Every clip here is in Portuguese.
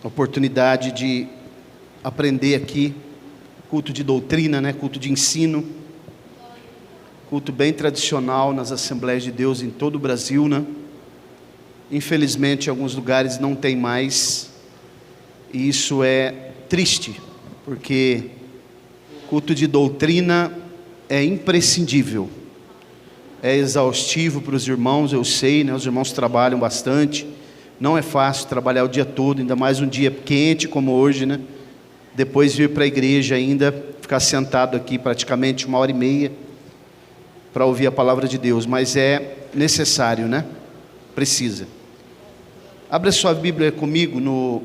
A oportunidade de aprender aqui, culto de doutrina, né? Culto de ensino, culto bem tradicional nas Assembleias de Deus em todo o Brasil, né? Infelizmente, em alguns lugares não tem mais, e isso é triste, porque culto de doutrina é imprescindível, é exaustivo para os irmãos, eu sei, né? Os irmãos trabalham bastante, não é fácil trabalhar o dia todo, ainda mais um dia quente como hoje, né? Depois vir para a igreja ainda, ficar sentado aqui praticamente 1h30 para ouvir a palavra de Deus, mas é necessário, né? Precisa. Abra sua Bíblia comigo no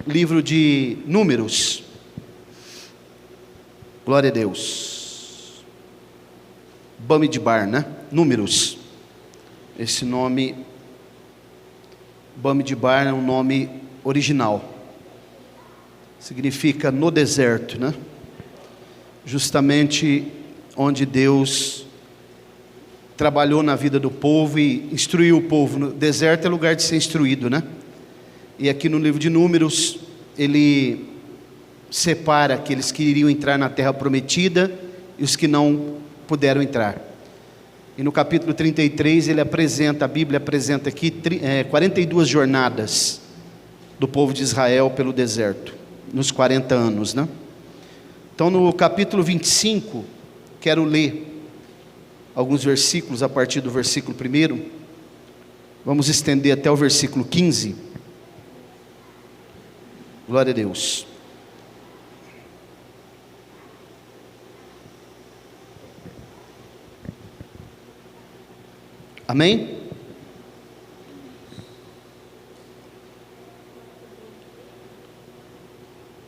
livro de Números. Glória a Deus. Bamidbar, né? Números. Esse nome, Bamidbar, é um nome original. Significa no deserto, né? Justamente onde Deus trabalhou na vida do povo e instruiu o povo. No deserto é lugar de ser instruído, né? E aqui no livro de Números, ele separa aqueles que iriam entrar na terra prometida e os que não puderam entrar. E no capítulo 33 ele apresenta, a Bíblia apresenta aqui 42 jornadas do povo de Israel pelo deserto, nos 40 anos, né? Então no capítulo 25, quero ler alguns versículos a partir do versículo 1, vamos estender até o versículo 15, glória a Deus. Amém?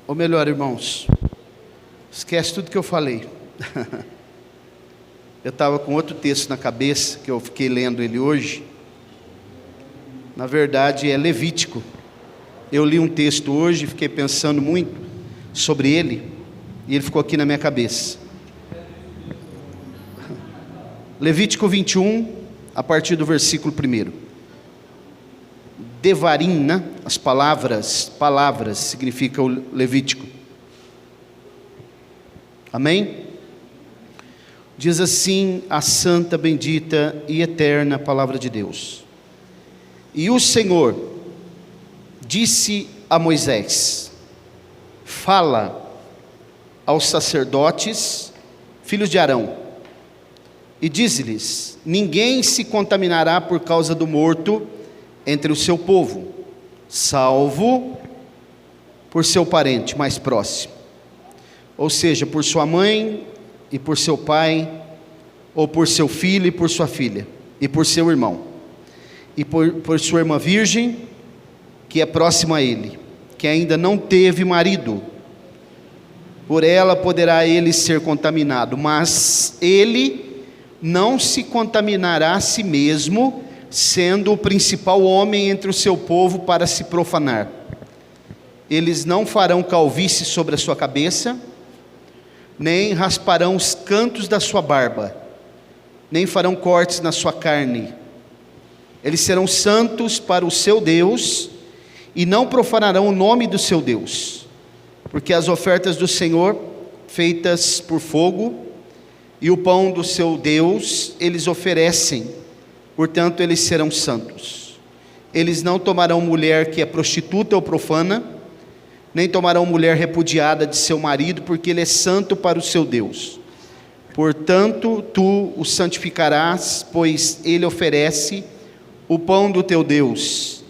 Ou melhor, irmãos, esquece tudo que eu falei. Eu estava com outro texto na cabeça, que eu fiquei lendo ele hoje. Na verdade é Levítico. Eu li um texto hoje, fiquei pensando muito sobre ele, e ele ficou aqui na minha cabeça. Levítico 21, a partir do versículo 1. Devarim, né? As palavras significa o Levítico. Amém? Diz assim a santa, bendita e eterna palavra de Deus. E o Senhor disse a Moisés: fala aos sacerdotes, filhos de Arão, e diz-lhes: ninguém se contaminará por causa do morto entre o seu povo, salvo por seu parente mais próximo, ou seja, por sua mãe e por seu pai, ou por seu filho e por sua filha, e por seu irmão, e por sua irmã virgem, que é próxima a ele, que ainda não teve marido. Por ela poderá ele ser contaminado, mas ele não se contaminará a si mesmo, sendo o principal homem entre o seu povo para se profanar. Eles não farão calvície sobre a sua cabeça, nem rasparão os cantos da sua barba, nem farão cortes na sua carne. Eles serão santos para o seu Deus, e não profanarão o nome do seu Deus, porque as ofertas do Senhor, feitas por fogo, e o pão do seu Deus, eles oferecem, portanto eles serão santos. Eles não tomarão mulher que é prostituta ou profana, nem tomarão mulher repudiada de seu marido, porque ele é santo para o seu Deus. Portanto, tu o santificarás, pois ele oferece o pão do teu Deus.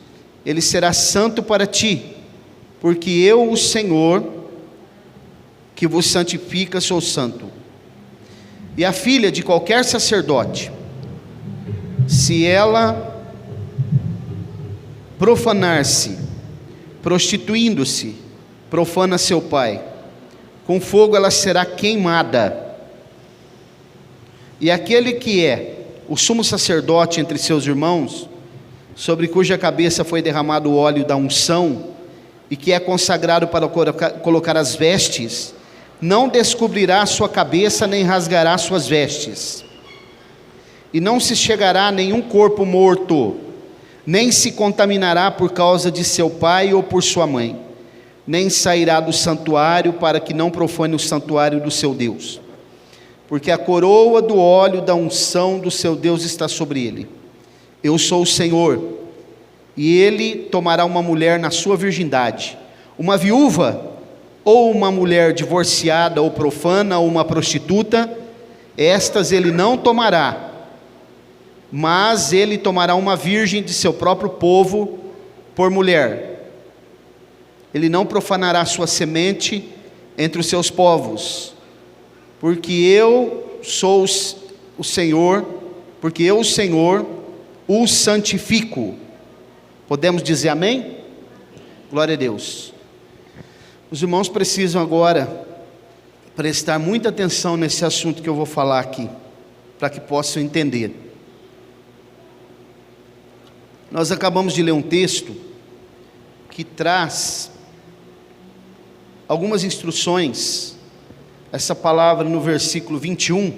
Ele será santo para ti, porque eu, o Senhor, que vos santifica, sou santo. E a filha de qualquer sacerdote, se ela profanar-se, prostituindo-se, profana seu pai, com fogo ela será queimada. E aquele que é o sumo sacerdote entre seus irmãos, sobre cuja cabeça foi derramado o óleo da unção, e que é consagrado para colocar as vestes, não descobrirá sua cabeça, nem rasgará suas vestes. E não se chegará a nenhum corpo morto, nem se contaminará por causa de seu pai ou por sua mãe, nem sairá do santuário para que não profane o santuário do seu Deus, porque a coroa do óleo da unção do seu Deus está sobre ele. Eu sou o Senhor, e ele tomará uma mulher na sua virgindade, uma viúva, ou uma mulher divorciada, ou profana, ou uma prostituta, estas ele não tomará, mas ele tomará uma virgem de seu próprio povo por mulher. Ele não profanará sua semente entre os seus povos, porque eu sou o Senhor, porque eu, o Senhor, o santifico. Podemos dizer amém? Glória a Deus. Os irmãos precisam agora prestar muita atenção nesse assunto que eu vou falar aqui, para que possam entender. Nós acabamos de ler um texto que traz algumas instruções, essa palavra no versículo 21,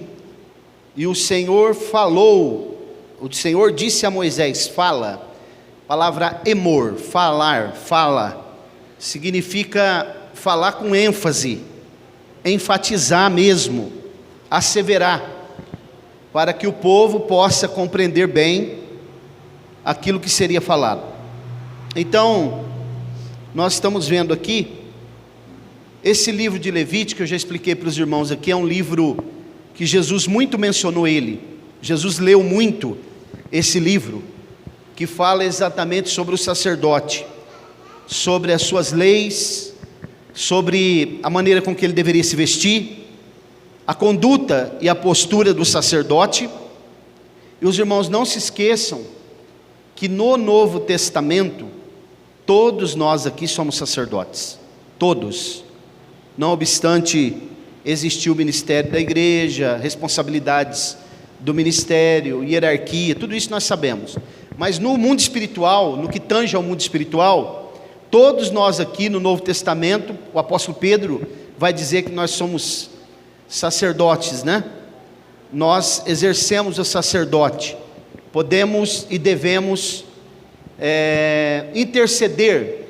e o Senhor disse a Moisés, fala, palavra emor, falar, fala, significa falar com ênfase, enfatizar mesmo, asseverar, para que o povo possa compreender bem aquilo que seria falado. Então, nós estamos vendo aqui, esse livro de Levítico, eu já expliquei para os irmãos aqui, é um livro que Jesus muito mencionou ele, Jesus leu muito esse livro, que fala exatamente sobre o sacerdote, sobre as suas leis, sobre a maneira com que ele deveria se vestir, a conduta e a postura do sacerdote. E os irmãos não se esqueçam que no Novo Testamento, todos nós aqui somos sacerdotes, todos, não obstante existir o ministério da igreja, responsabilidades do ministério, hierarquia, tudo isso nós sabemos, mas no mundo espiritual, no que tange ao mundo espiritual, todos nós aqui no Novo Testamento, o apóstolo Pedro vai dizer que nós somos sacerdotes, né? Nós exercemos o sacerdote, podemos e devemos interceder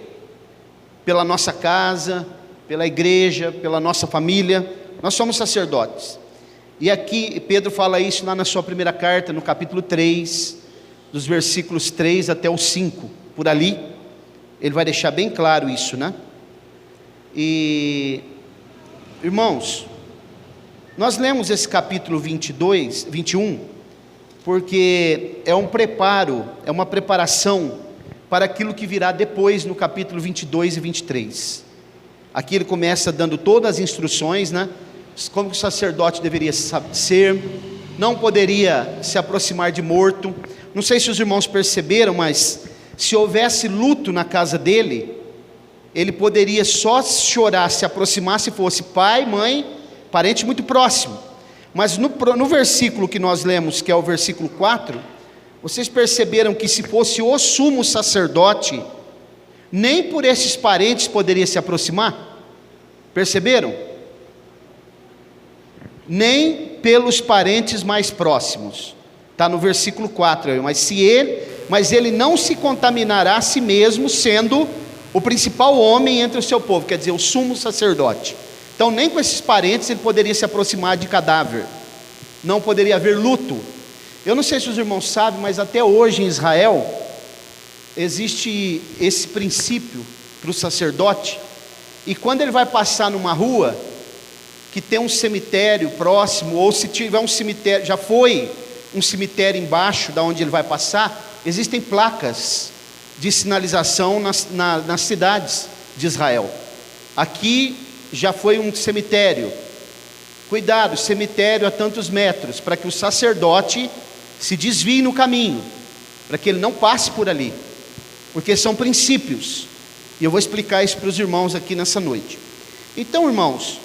pela nossa casa, pela igreja, pela nossa família. Nós somos sacerdotes, e aqui Pedro fala isso lá na sua primeira carta, no capítulo 3, dos versículos 3 até o 5, por ali, ele vai deixar bem claro isso, né? E, irmãos, nós lemos esse capítulo 21, porque é um preparo, é uma preparação para aquilo que virá depois no capítulo 22 e 23. Aqui ele começa dando todas as instruções, né? Como o sacerdote deveria ser, não poderia se aproximar de morto. Não sei se os irmãos perceberam, mas se houvesse luto na casa dele, ele poderia só chorar, se aproximar se fosse pai, mãe, parente muito próximo. Mas no versículo que nós lemos, que é o versículo 4, vocês perceberam que se fosse o sumo sacerdote, nem por esses parentes poderia se aproximar? Perceberam? Nem pelos parentes mais próximos. Está no versículo 4, mas ele não se contaminará a si mesmo, sendo o principal homem entre o seu povo, quer dizer, o sumo sacerdote. Então nem com esses parentes ele poderia se aproximar de cadáver, não poderia haver luto. Eu não sei se os irmãos sabem, mas até hoje em Israel, existe esse princípio para o sacerdote, e quando ele vai passar numa rua, que tem um cemitério próximo, ou se tiver um cemitério, já foi um cemitério embaixo da onde ele vai passar, existem placas de sinalização nas cidades de Israel. Aqui já foi um cemitério, cuidado, cemitério a tantos metros, para que o sacerdote se desvie no caminho, para que ele não passe por ali, porque são princípios, e eu vou explicar isso para os irmãos aqui nessa noite. Então, irmãos,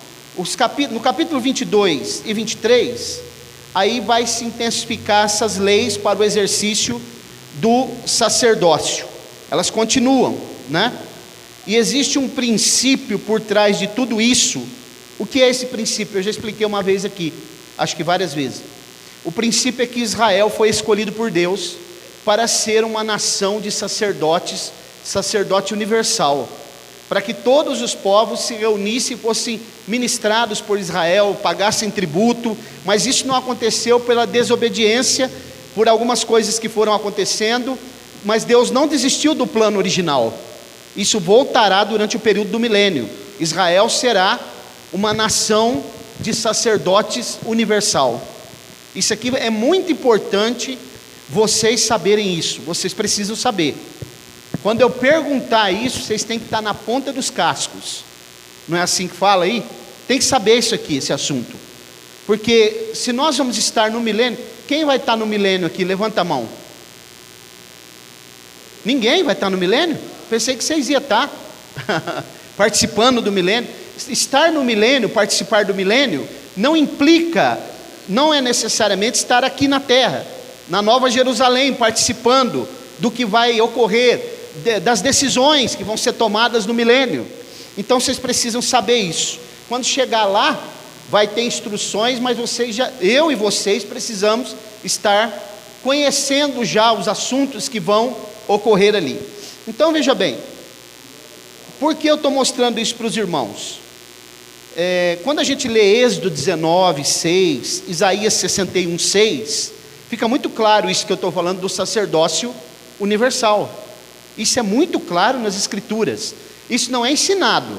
no capítulo 22 e 23, aí vai se intensificar essas leis para o exercício do sacerdócio, elas continuam, né? E existe um princípio por trás de tudo isso. O que é esse princípio? Eu já expliquei uma vez aqui, acho que várias vezes. O princípio é que Israel foi escolhido por Deus para ser uma nação de sacerdotes, sacerdote universal, para que todos os povos se reunissem e fossem ministrados por Israel, pagassem tributo, mas isso não aconteceu pela desobediência, por algumas coisas que foram acontecendo, mas Deus não desistiu do plano original. Isso voltará durante o período do milênio. Israel será uma nação de sacerdotes universal. Isso aqui é muito importante vocês saberem isso, vocês precisam saber. Quando eu perguntar isso, vocês têm que estar na ponta dos cascos. Não é assim que fala aí? Tem que saber isso aqui, esse assunto. Porque se nós vamos estar no milênio, quem vai estar no milênio aqui? Levanta a mão. Ninguém vai estar no milênio? Pensei que vocês iam estar participando do milênio. Estar no milênio, participar do milênio, não implica, não é necessariamente estar aqui na terra, na Nova Jerusalém, participando do que vai ocorrer, das decisões que vão ser tomadas no milênio. Então vocês precisam saber isso. Quando chegar lá, vai ter instruções, mas eu e vocês precisamos estar conhecendo já os assuntos que vão ocorrer ali. Então veja bem, por que eu estou mostrando isso para os irmãos? Quando a gente lê Êxodo 19, 6, Isaías 61, 6, fica muito claro isso que eu estou falando do sacerdócio universal. Isso é muito claro nas Escrituras. Isso não é ensinado.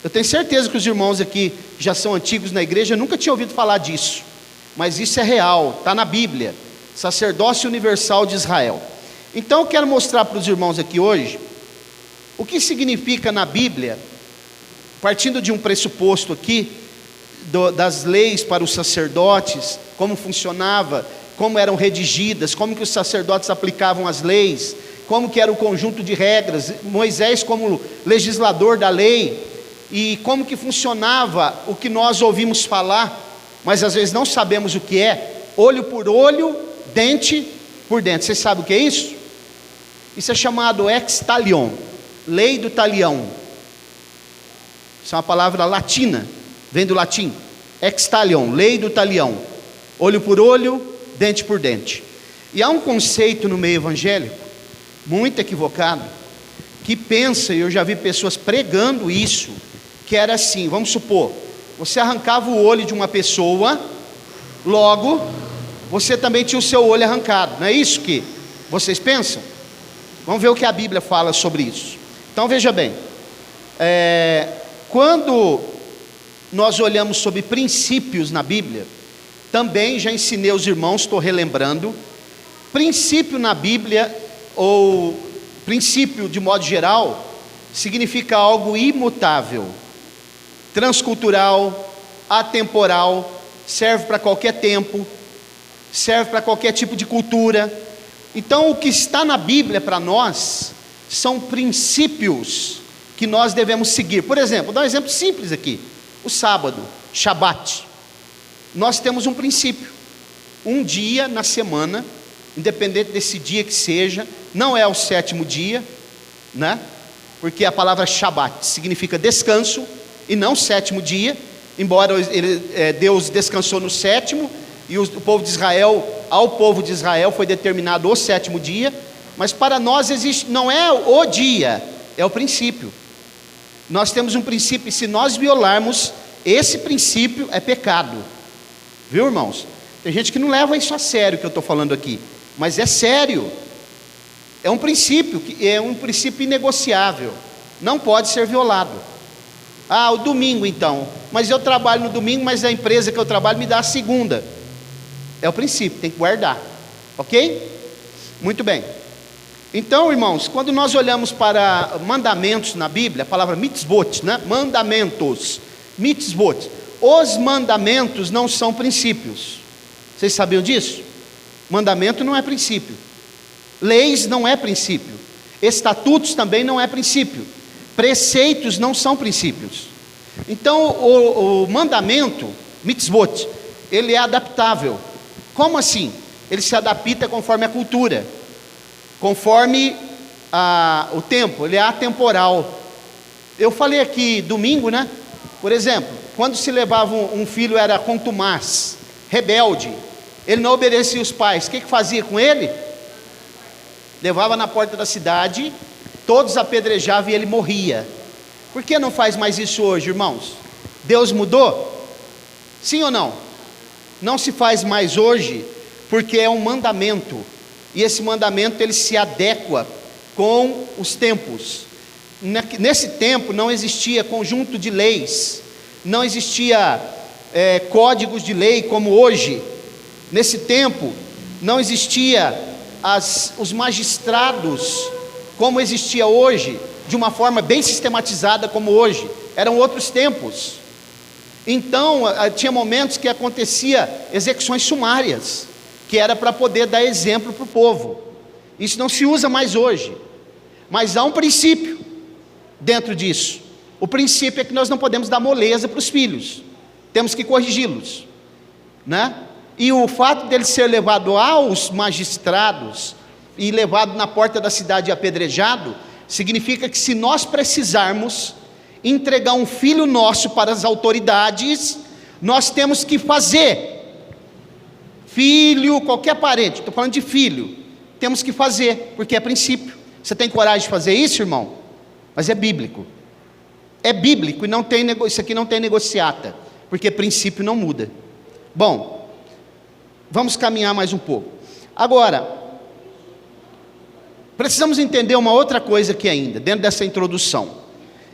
Eu tenho certeza que os irmãos aqui já são antigos na igreja, nunca tinham ouvido falar disso. Mas isso é real, está na Bíblia. Sacerdócio universal de Israel. Então eu quero mostrar para os irmãos aqui hoje o que significa na Bíblia, partindo de um pressuposto aqui, das leis para os sacerdotes, como funcionava, como eram redigidas, como que os sacerdotes aplicavam as leis, como que era o conjunto de regras, Moisés como legislador da lei, e como que funcionava o que nós ouvimos falar, mas às vezes não sabemos o que é, olho por olho, dente por dente. Vocês sabem o que é isso? Isso é chamado ex talion, lei do talião. Isso é uma palavra latina, vem do latim, ex talion, lei do talião, olho por olho, dente por dente. E há um conceito no meio evangélico, muito equivocado, que pensa, e eu já vi pessoas pregando isso, que era assim, vamos supor, você arrancava o olho de uma pessoa, logo, você também tinha o seu olho arrancado, não é isso que vocês pensam? Vamos ver o que a Bíblia fala sobre isso. Então veja bem, quando nós olhamos sobre princípios na Bíblia, também já ensinei aos irmãos, estou relembrando, princípio na Bíblia, ou princípio de modo geral, significa algo imutável, transcultural, atemporal, serve para qualquer tempo, serve para qualquer tipo de cultura. Então o que está na Bíblia para nós, são princípios que nós devemos seguir. Por exemplo, vou dar um exemplo simples aqui, o sábado, Shabat. Nós temos um princípio, um dia na semana, independente desse dia que seja, não é o 7º dia, né? Porque a palavra Shabat significa descanso, e não 7º dia, embora Deus descansou no 7º, e o povo de Israel, ao povo de Israel foi determinado o 7º dia, mas para nós existe, não é o dia, é o princípio. Nós temos um princípio, e se nós violarmos esse princípio, é pecado. Viu, irmãos? Tem gente que não leva isso a sério, que eu estou falando aqui, mas é sério. É um princípio inegociável, não pode ser violado. Ah, o domingo então, mas eu trabalho no domingo, mas a empresa que eu trabalho me dá a segunda. É o princípio, tem que guardar, ok? Muito bem. Então, irmãos, quando nós olhamos para mandamentos na Bíblia, a palavra mitzvot, né? Mandamentos, mitzvot, os mandamentos não são princípios. Vocês sabiam disso? Mandamento não é princípio, leis não é princípio, estatutos também não é princípio, preceitos não são princípios. Então o mandamento, mitzvot, ele é adaptável. Como assim? Ele se adapta conforme a cultura, conforme o tempo, ele é atemporal. Eu falei aqui domingo, né? Por exemplo, quando se levava um filho, era contumaz, rebelde, ele não obedecia os pais, o que fazia com ele? levava na porta da cidade, todos apedrejavam e ele morria. Por que não faz mais isso hoje, irmãos? Deus mudou? Sim ou não? Não se faz mais hoje, porque é um mandamento, e esse mandamento ele se adequa com os tempos. Nesse tempo não existia conjunto de leis, não existia códigos de lei como hoje. Nesse tempo não existia os magistrados como existia hoje, de uma forma bem sistematizada como hoje. Eram outros tempos. Então tinha momentos que acontecia execuções sumárias, que era para poder dar exemplo para o povo. Isso não se usa mais hoje, mas há um princípio dentro disso. O princípio é que nós não podemos dar moleza para os filhos, temos que corrigi-los, né? E o fato dele ser levado aos magistrados e levado na porta da cidade e apedrejado, significa que se nós precisarmos entregar um filho nosso para as autoridades, nós temos que fazer. Filho, qualquer parente, estou falando de filho, temos que fazer, porque é princípio. Você tem coragem de fazer isso, irmão? Mas é bíblico. É bíblico e não tem isso aqui não tem negociata, porque princípio não muda. Bom, vamos caminhar mais um pouco. Agora, precisamos entender uma outra coisa aqui ainda, dentro dessa introdução.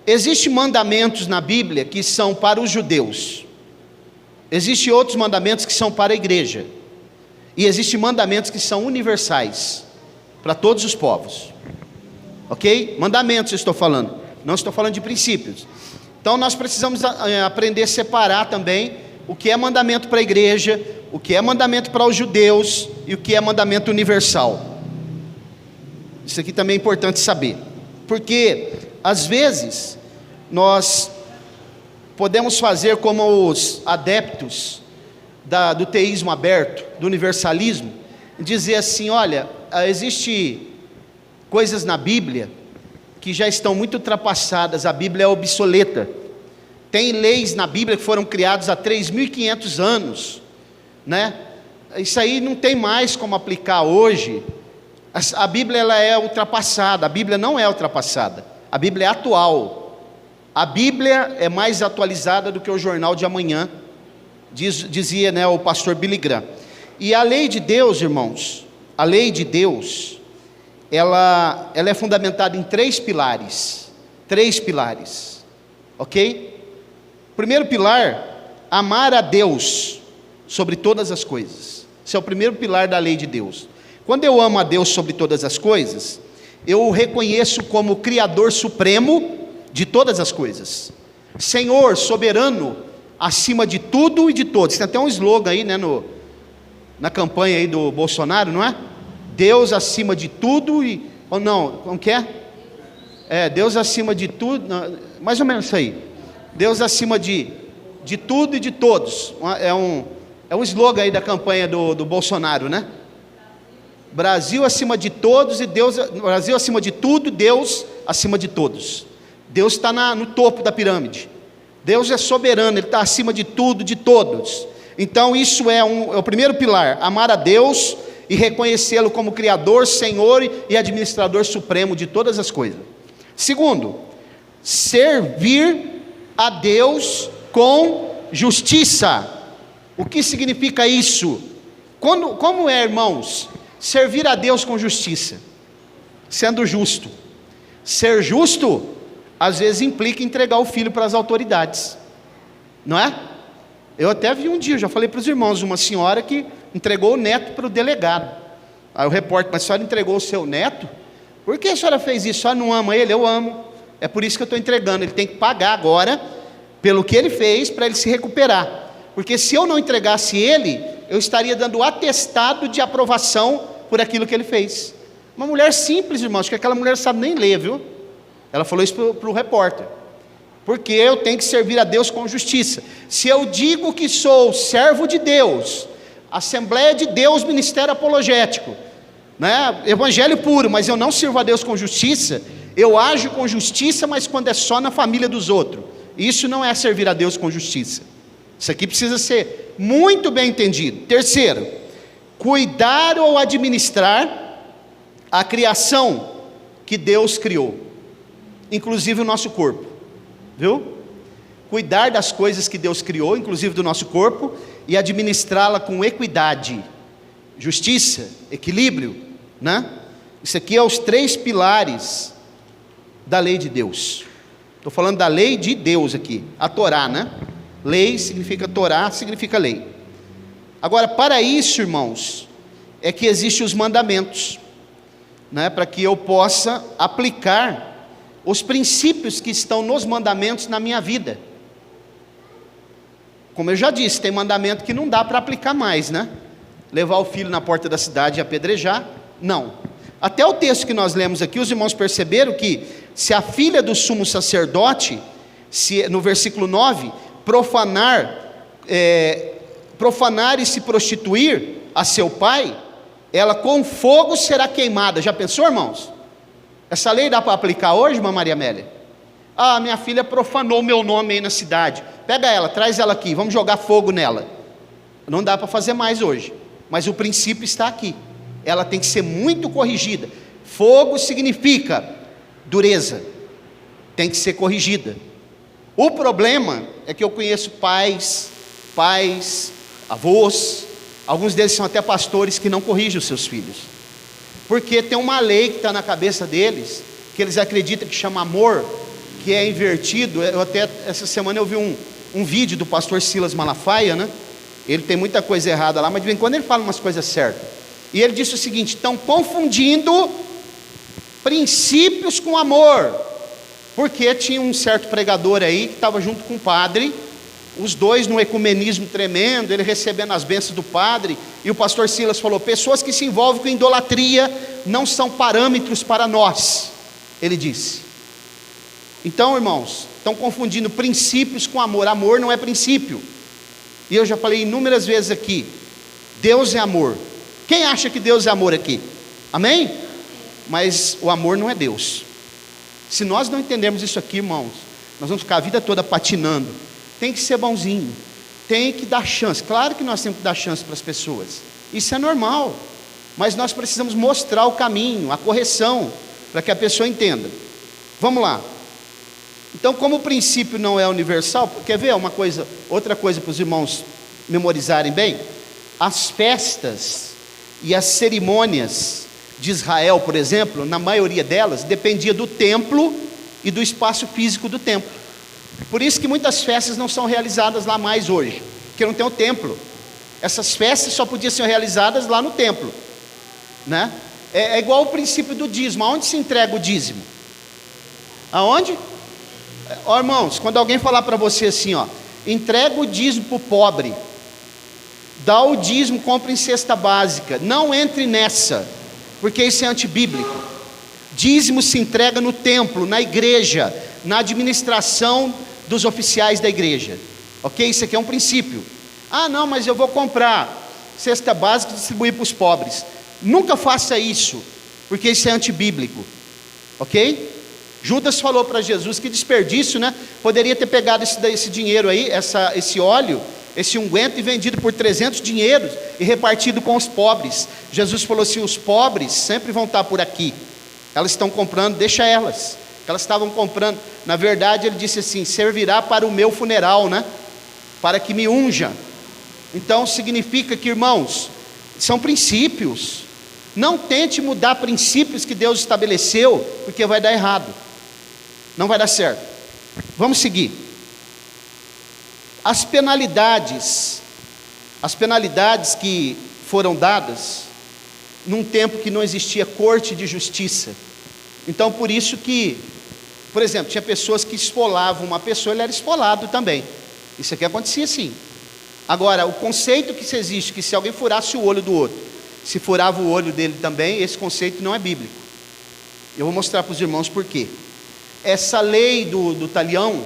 Existem mandamentos na Bíblia que são para os judeus. Existem outros mandamentos que são para a igreja. E existem mandamentos que são universais, para todos os povos. Ok? Mandamentos eu estou falando, não estou falando de princípios. Então nós precisamos aprender a separar também o que é mandamento para a igreja, o que é mandamento para os judeus e o que é mandamento universal. Isso aqui também é importante saber, porque às vezes nós podemos fazer como os adeptos do teísmo aberto, do universalismo, dizer assim: olha, existe coisas na Bíblia que já estão muito ultrapassadas, a Bíblia é obsoleta. Tem leis na Bíblia que foram criadas há 3.500 anos, né? Isso aí não tem mais como aplicar hoje. A Bíblia ela é ultrapassada. A Bíblia não é ultrapassada, a Bíblia é atual. A Bíblia é mais atualizada do que o jornal de amanhã, dizia, né, o pastor Billy Graham. E a lei de Deus, irmãos, a lei de Deus, ela é fundamentada em três pilares, ok? Primeiro pilar, amar a Deus sobre todas as coisas. Esse é o primeiro pilar da lei de Deus. Quando eu amo a Deus sobre todas as coisas, eu o reconheço como Criador Supremo de todas as coisas, Senhor soberano acima de tudo e de todos. Tem até um slogan aí, né, na campanha aí do Bolsonaro, não é? Deus acima de tudo e... ou não, como que é? Deus acima de tudo, não, mais ou menos isso aí. Deus acima de tudo e de todos. É um slogan aí da campanha do Bolsonaro, né? Brasil acima de todos e Deus... Brasil acima de tudo, Deus acima de todos. Deus está no topo da pirâmide. Deus é soberano, Ele está acima de tudo, de todos. Então isso é o primeiro pilar, amar a Deus e reconhecê-lo como Criador, Senhor e Administrador Supremo de todas as coisas. Segundo, servir a Deus com justiça. O que significa isso? Como é, irmãos, servir a Deus com justiça? Sendo justo. Ser justo, às vezes implica entregar o filho para as autoridades, não é? Eu até vi um dia, já falei para os irmãos, uma senhora que entregou o neto para o delegado. Aí o repórter: mas a senhora entregou o seu neto? Por que a senhora fez isso? A senhora não ama ele? Eu amo. É por isso que eu estou entregando. Ele tem que pagar agora pelo que ele fez, para ele se recuperar. Porque se eu não entregasse ele, eu estaria dando atestado de aprovação por aquilo que ele fez. Uma mulher simples, irmãos, que aquela mulher não sabe nem ler, viu? Ela falou isso para o repórter. Porque eu tenho que servir a Deus com justiça. Se eu digo que sou servo de Deus, Assembleia de Deus, Ministério Apologético, né? Evangelho puro, mas eu não sirvo a Deus com justiça, eu ajo com justiça, mas quando é só na família dos outros. Isso não é servir a Deus com justiça. Isso aqui precisa ser muito bem entendido. Terceiro, cuidar ou administrar a criação que Deus criou, inclusive o nosso corpo, viu? Cuidar das coisas que Deus criou, inclusive do nosso corpo, e administrá-la com equidade, justiça, equilíbrio, né? Isso aqui é os 3 pilares da lei de Deus. Estou falando da lei de Deus aqui, a Torá, né? Lei significa Torá, significa lei. Agora, para isso, irmãos, é que existem os mandamentos, né? Para que eu possa aplicar os princípios que estão nos mandamentos na minha vida. Como eu já disse, tem mandamento que não dá para aplicar mais, né? Levar o filho na porta da cidade e apedrejar, não. Até o texto que nós lemos aqui, os irmãos perceberam que se a filha do sumo sacerdote, no versículo 9, profanar e se prostituir a seu pai, ela com fogo será queimada. Já pensou, irmãos? Essa lei dá para aplicar hoje, irmã Maria Amélia? Ah, minha filha profanou meu nome aí na cidade. Pega ela, traz ela aqui, vamos jogar fogo nela. Não dá para fazer mais hoje, mas o princípio está aqui. Ela tem que ser muito corrigida. Fogo significa dureza, tem que ser corrigida. O problema é que eu conheço pais, avós, alguns deles são até pastores que não corrigem os seus filhos, porque tem uma lei que está na cabeça deles, que eles acreditam que chama amor, que é invertido. Eu até, essa semana eu vi um vídeo do pastor Silas Malafaia, né? Ele tem muita coisa errada lá, mas de vez em quando ele fala umas coisas certas, e ele disse o seguinte: estão confundindo princípios com amor, porque tinha um certo pregador aí que estava junto com o padre, os dois num ecumenismo tremendo, ele recebendo as bênçãos do padre, e o pastor Silas falou: pessoas que se envolvem com idolatria não são parâmetros para nós, ele disse. Então, irmãos, estão confundindo princípios com amor. Amor não é princípio, e eu já falei inúmeras vezes aqui, Deus é amor. Quem acha que Deus é amor aqui? Amém? Mas o amor não é Deus. Se nós não entendermos isso aqui, irmãos, nós vamos ficar a vida toda patinando. Tem que ser bonzinho, tem que dar chance. Claro que nós temos que dar chance para as pessoas, isso é normal, mas nós precisamos mostrar o caminho, a correção, para que a pessoa entenda. Vamos lá. Então, como o princípio não é universal, quer ver outra coisa para os irmãos memorizarem bem? As festas e as cerimônias de Israel, por exemplo, na maioria delas, dependia do templo e do espaço físico do templo. Por isso que muitas festas não são realizadas lá mais hoje, porque não tem o templo. Essas festas só podiam ser realizadas lá no templo, né? É igual o princípio do dízimo. Aonde se entrega o dízimo? Aonde? Ó, irmãos, quando alguém falar para você assim, ó, entrega o dízimo para o pobre, dá o dízimo, compra em cesta básica, não entre nessa, porque isso é antibíblico. Dízimo se entrega no templo, na igreja, na administração dos oficiais da igreja, ok? Isso aqui é um princípio. Ah, não, mas eu vou comprar cesta básica e distribuir para os pobres. Nunca faça isso, porque isso é antibíblico, ok? Judas falou para Jesus: que desperdício, né? Poderia ter pegado esse dinheiro aí, esse óleo, esse unguento, e vendido por 300 dinheiros e repartido com os pobres. Jesus falou assim: os pobres sempre vão estar por aqui, elas estão comprando, deixa elas. Elas estavam comprando, na verdade ele disse assim: servirá para o meu funeral, né? Para que me unja. Então significa que, irmãos, são princípios. Não tente mudar princípios que Deus estabeleceu, porque vai dar errado, não vai dar certo. Vamos seguir. As penalidades que foram dadas num tempo que não existia corte de justiça. Então, por isso que, por exemplo, tinha pessoas que esfolavam uma pessoa, ele era esfolado também. Isso aqui acontecia sim. Agora, o conceito que existe, que se alguém furasse o olho do outro, se furava o olho dele também, esse conceito não é bíblico. Eu vou mostrar para os irmãos por quê. Essa lei do talião,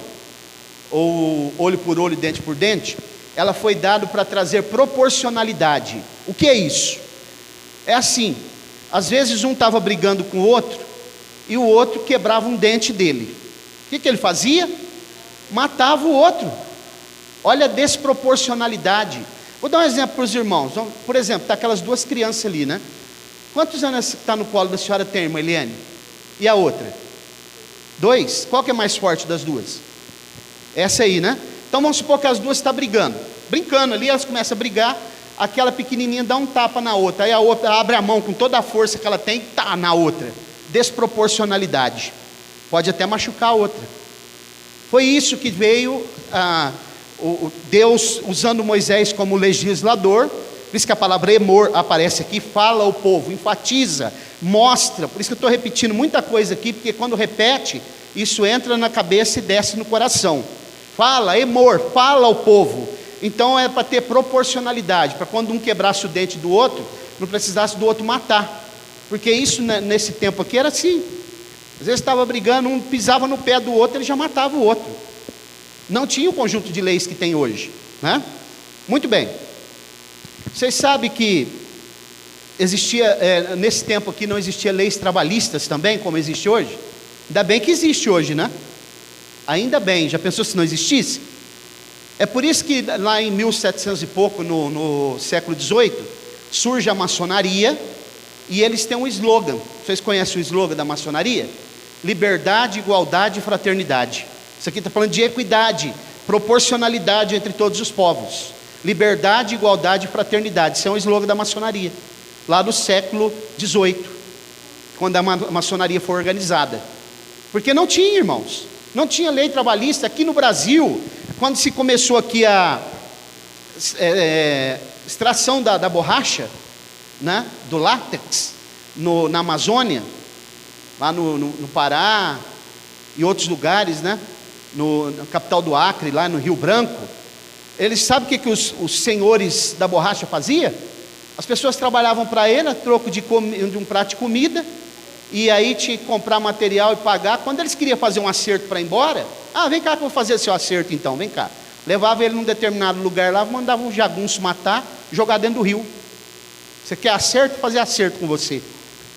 ou olho por olho, dente por dente, ela foi dada para trazer proporcionalidade. O que é isso? É assim, às vezes um estava brigando com o outro, e o outro quebrava um dente dele. O que ele fazia? Matava o outro. Olha a desproporcionalidade. Vou dar um exemplo para os irmãos. Por exemplo, está aquelas duas crianças ali, né? Quantos anos está no colo da senhora tem, irmã Eliane? E a outra? 2? Qual que é mais forte das duas? Essa aí, né? Então vamos supor que as duas estão brigando. Brincando ali, elas começam a brigar. Aquela pequenininha dá um tapa na outra. Aí a outra abre a mão com toda a força que ela tem, tá na outra. Desproporcionalidade. Pode até machucar a outra. Foi isso que veio Deus usando Moisés como legislador. Por isso que a palavra emor aparece aqui, fala ao povo, enfatiza, mostra. Por isso que eu estou repetindo muita coisa aqui, porque quando repete, isso entra na cabeça e desce no coração. Fala, emor, fala ao povo. Então é para ter proporcionalidade, para quando um quebrasse o dente do outro, não precisasse do outro matar. Porque isso nesse tempo aqui era assim. Às vezes estava brigando, um pisava no pé do outro, ele já matava o outro. Não tinha o conjunto de leis que tem hoje, né? Muito bem. Vocês sabem que existia, nesse tempo aqui não existia leis trabalhistas também, como existe hoje? Ainda bem que existe hoje, né? Ainda bem, já pensou se não existisse? É por isso que lá em 1700 e pouco, no século XVIII, surge a maçonaria, e eles têm um slogan. Vocês conhecem o slogan da maçonaria? Liberdade, igualdade e fraternidade. Isso aqui está falando de equidade, proporcionalidade entre todos os povos. Liberdade, igualdade e fraternidade. Isso é um slogan da maçonaria, lá do século XVIII, quando a maçonaria foi organizada. Porque não tinha, irmãos, não tinha lei trabalhista. Aqui no Brasil, quando se começou aqui a extração da borracha, né, do látex, na Amazônia, lá no Pará e outros lugares, né, na capital do Acre, lá no Rio Branco, eles sabem o que os senhores da borracha faziam? As pessoas trabalhavam para ele a troco de um prato de comida, e aí tinha que comprar material e pagar. Quando eles queriam fazer um acerto para ir embora, vem cá que eu vou fazer seu acerto então, vem cá. Levava ele num determinado lugar lá, mandava um jagunço matar, jogar dentro do rio. Você quer acerto? Fazer acerto com você.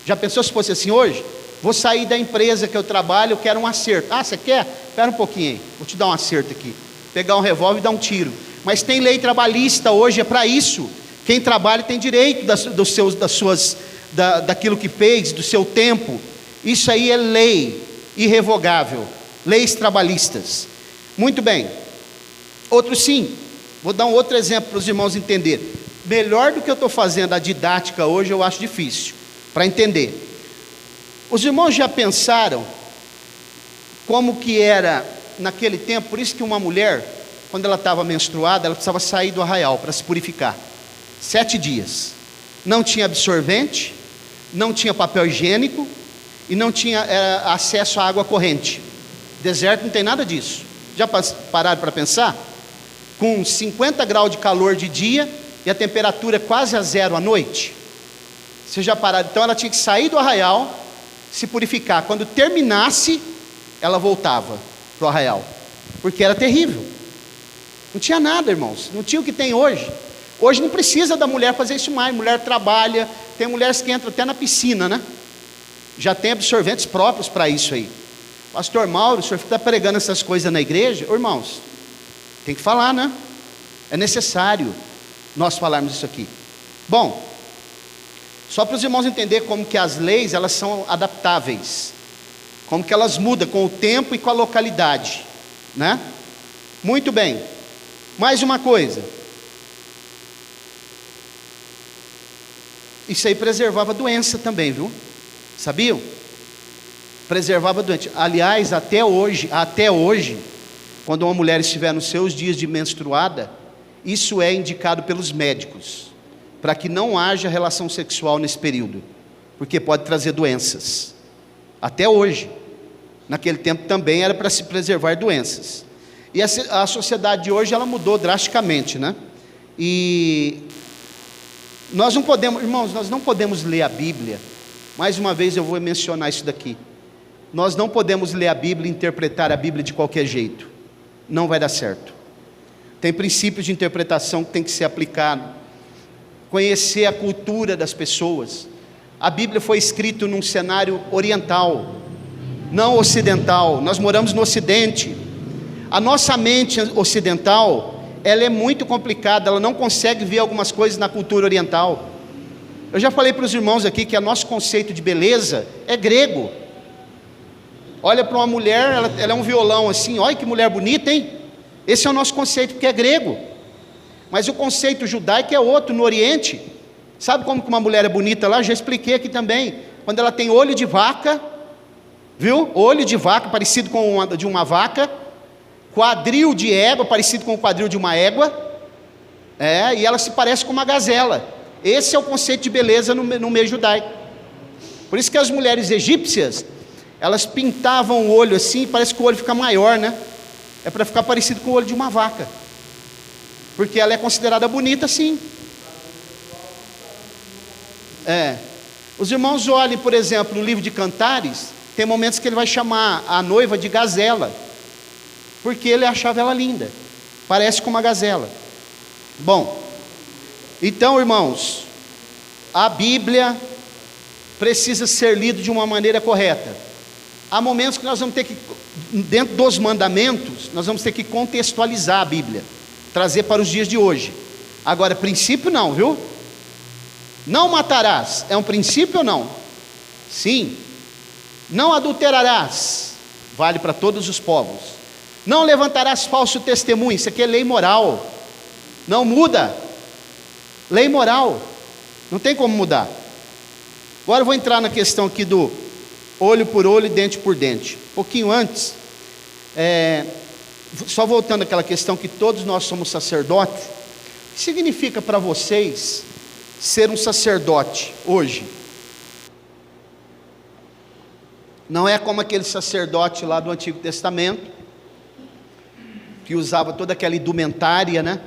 Já pensou se fosse assim hoje? Vou sair da empresa que eu trabalho, eu quero um acerto. Você quer? Espera um pouquinho aí, vou te dar um acerto aqui. Pegar um revólver e dar um tiro. Mas tem lei trabalhista hoje, é para isso. Quem trabalha tem direito daquilo que fez, do seu tempo. Isso aí é lei irrevogável. Leis trabalhistas. Muito bem. Outro sim. Vou dar um outro exemplo para os irmãos entenderem. Melhor do que eu estou fazendo a didática hoje, eu acho difícil para entender. Os irmãos já pensaram como que era naquele tempo? Por isso que uma mulher, quando ela estava menstruada, ela precisava sair do arraial para se purificar. 7 dias. Não tinha absorvente, não tinha papel higiênico e não tinha acesso à água corrente. Deserto não tem nada disso. Já pararam para pensar? Com 50 graus de calor de dia e a temperatura quase a 0 à noite. Vocês já pararam? Então ela tinha que sair do arraial, se purificar. Quando terminasse, ela voltava para o arraial, porque era terrível. Não tinha nada, irmãos, não tinha o que tem hoje. Hoje não precisa da mulher fazer isso mais. Mulher trabalha, tem mulheres que entram até na piscina, né? Já tem absorventes próprios para isso aí. Pastor Mauro, o senhor está pregando essas coisas na igreja? Irmãos, tem que falar, né? É necessário nós falarmos isso aqui. Bom, só para os irmãos entenderem como que as leis, elas são adaptáveis, como que elas mudam com o tempo e com a localidade, né? Muito bem. Mais uma coisa. Isso aí preservava a doença também, viu? Sabiam? Preservava a doença. Aliás, até hoje, quando uma mulher estiver nos seus dias de menstruada, isso é indicado pelos médicos, para que não haja relação sexual nesse período, porque pode trazer doenças. Até hoje. Naquele tempo também era para se preservar doenças. E a sociedade de hoje, ela mudou drasticamente, né? E nós não podemos, irmãos, nós não podemos ler a Bíblia. Mais uma vez eu vou mencionar isso daqui. Nós não podemos ler a Bíblia e interpretar a Bíblia de qualquer jeito. Não vai dar certo. Tem princípios de interpretação que tem que ser aplicado. Conhecer a cultura das pessoas. A Bíblia foi escrita num cenário oriental, não ocidental. Nós moramos no Ocidente. A nossa mente ocidental, ela é muito complicada, ela não consegue ver algumas coisas na cultura oriental. Eu já falei para os irmãos aqui que o nosso conceito de beleza é grego. Olha para uma mulher, ela é um violão assim, olha que mulher bonita, hein? Esse é o nosso conceito, porque é grego. Mas o conceito judaico é outro, no Oriente. Sabe como que uma mulher é bonita lá? Eu já expliquei aqui também. Quando ela tem olho de vaca, viu? Olho de vaca, parecido com de uma vaca. Quadril de égua, parecido com o quadril de uma égua. E ela se parece com uma gazela. Esse é o conceito de beleza no meio judaico. Por isso que as mulheres egípcias, elas pintavam o olho assim, parece que o olho fica maior, né? É para ficar parecido com o olho de uma vaca. Porque ela é considerada bonita sim. Os irmãos olhem, por exemplo, no livro de Cantares, tem momentos que ele vai chamar a noiva de gazela, porque ele achava ela linda, parece com uma gazela. Bom, então irmãos, a Bíblia precisa ser lida de uma maneira correta. Há momentos que nós vamos ter que, dentro dos mandamentos, nós vamos ter que contextualizar a Bíblia, trazer para os dias de hoje. Agora, princípio não, viu? Não matarás, é um princípio ou não? Sim. Não adulterarás, vale para todos os povos. Não levantarás falso testemunho, isso aqui é lei moral, não muda. Lei moral, não tem como mudar. Agora eu vou entrar na questão aqui do olho por olho e dente por dente. Um pouquinho antes, só voltando àquela questão que todos nós somos sacerdotes. O que significa para vocês ser um sacerdote hoje? Não é como aquele sacerdote lá do Antigo Testamento, que usava toda aquela indumentária, né?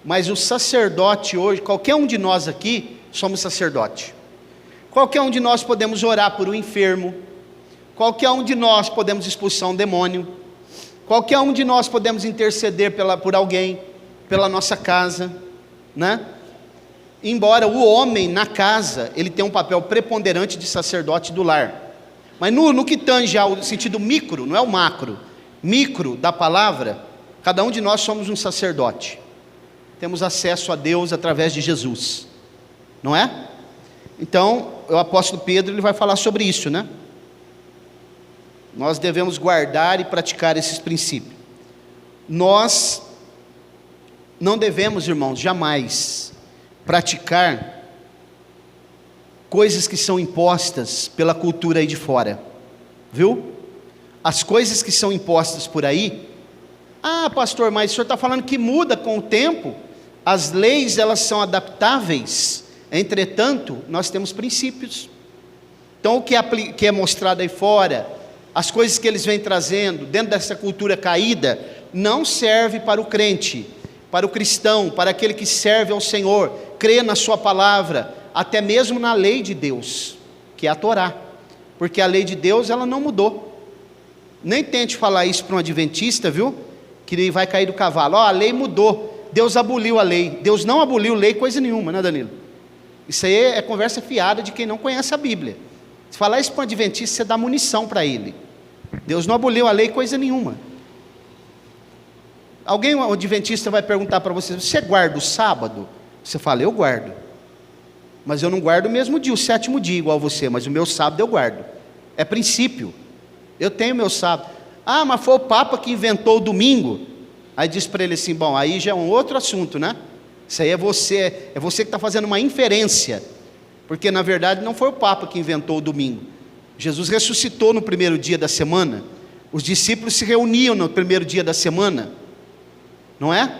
Mas o sacerdote hoje, qualquer um de nós aqui, somos sacerdote. Qualquer um de nós podemos orar por um enfermo, qualquer um de nós podemos expulsar um demônio, qualquer um de nós podemos interceder por alguém, pela nossa casa, né? Embora o homem na casa, ele tem um papel preponderante de sacerdote do lar, mas no que tange ao sentido micro, não é o macro, micro da palavra, cada um de nós somos um sacerdote, temos acesso a Deus através de Jesus, não é? Então, o apóstolo Pedro, ele vai falar sobre isso, né? Nós devemos guardar e praticar esses princípios. Nós não devemos, irmãos, jamais praticar coisas que são impostas pela cultura aí de fora, viu? As coisas que são impostas por aí, pastor, mas o senhor está falando que muda com o tempo, as leis elas são adaptáveis, entretanto, nós temos princípios. Então o que é mostrado aí fora, as coisas que eles vêm trazendo, dentro dessa cultura caída, não serve para o crente, para o cristão, para aquele que serve ao Senhor, crê na sua palavra, até mesmo na lei de Deus, que é a Torá, porque a lei de Deus ela não mudou. Nem tente falar isso para um adventista, viu? Que ele vai cair do cavalo, a lei mudou, Deus aboliu a lei. Deus não aboliu lei coisa nenhuma, né, Danilo? Isso aí é conversa fiada de quem não conhece a Bíblia. Se falar isso para um adventista, você dá munição para ele. Deus não aboliu a lei coisa nenhuma. Alguém, um adventista, vai perguntar para você: você guarda o sábado? Você fala: eu guardo, mas eu não guardo o mesmo dia, o sétimo dia igual você, mas o meu sábado eu guardo. É princípio. Eu tenho meu sábado. Mas foi o Papa que inventou o domingo. Aí diz para ele assim: bom, aí já é um outro assunto, né? Isso aí é você que está fazendo uma inferência, porque na verdade não foi o Papa que inventou o domingo. Jesus ressuscitou no primeiro dia da semana, os discípulos se reuniam no primeiro dia da semana, não é?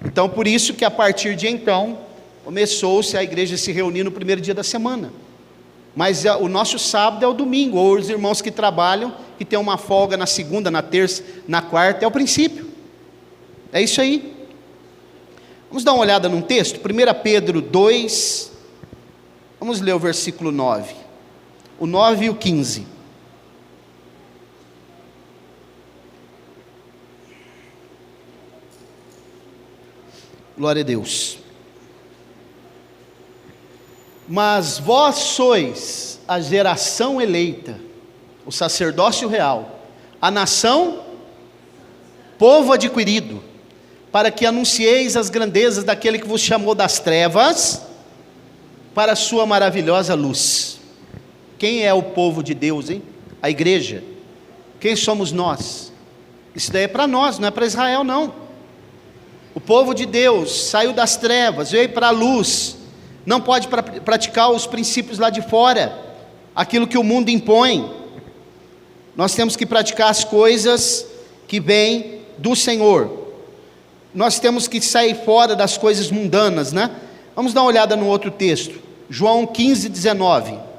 Então por isso que a partir de então, começou-se a igreja se reunir no primeiro dia da semana. Mas o nosso sábado é o domingo, ou os irmãos que trabalham, que tem uma folga na segunda, na terça, na quarta, é o princípio. É isso aí. Vamos dar uma olhada num texto, 1 Pedro 2, vamos ler o versículo 9, o 9 e o 15. Glória a Deus. Mas vós sois a geração eleita, o sacerdócio real, a nação, povo adquirido, para que anuncieis as grandezas daquele que vos chamou das trevas para a sua maravilhosa luz. Quem é o povo de Deus, hein? A igreja. Quem somos nós? Isso daí é para nós, não é para Israel não. O povo de Deus saiu das trevas, veio para a luz, não pode praticar os princípios lá de fora, aquilo que o mundo impõe. Nós temos que praticar as coisas que vêm do Senhor. Nós temos que sair fora das coisas mundanas, né? Vamos dar uma olhada no outro texto, João 15, 19.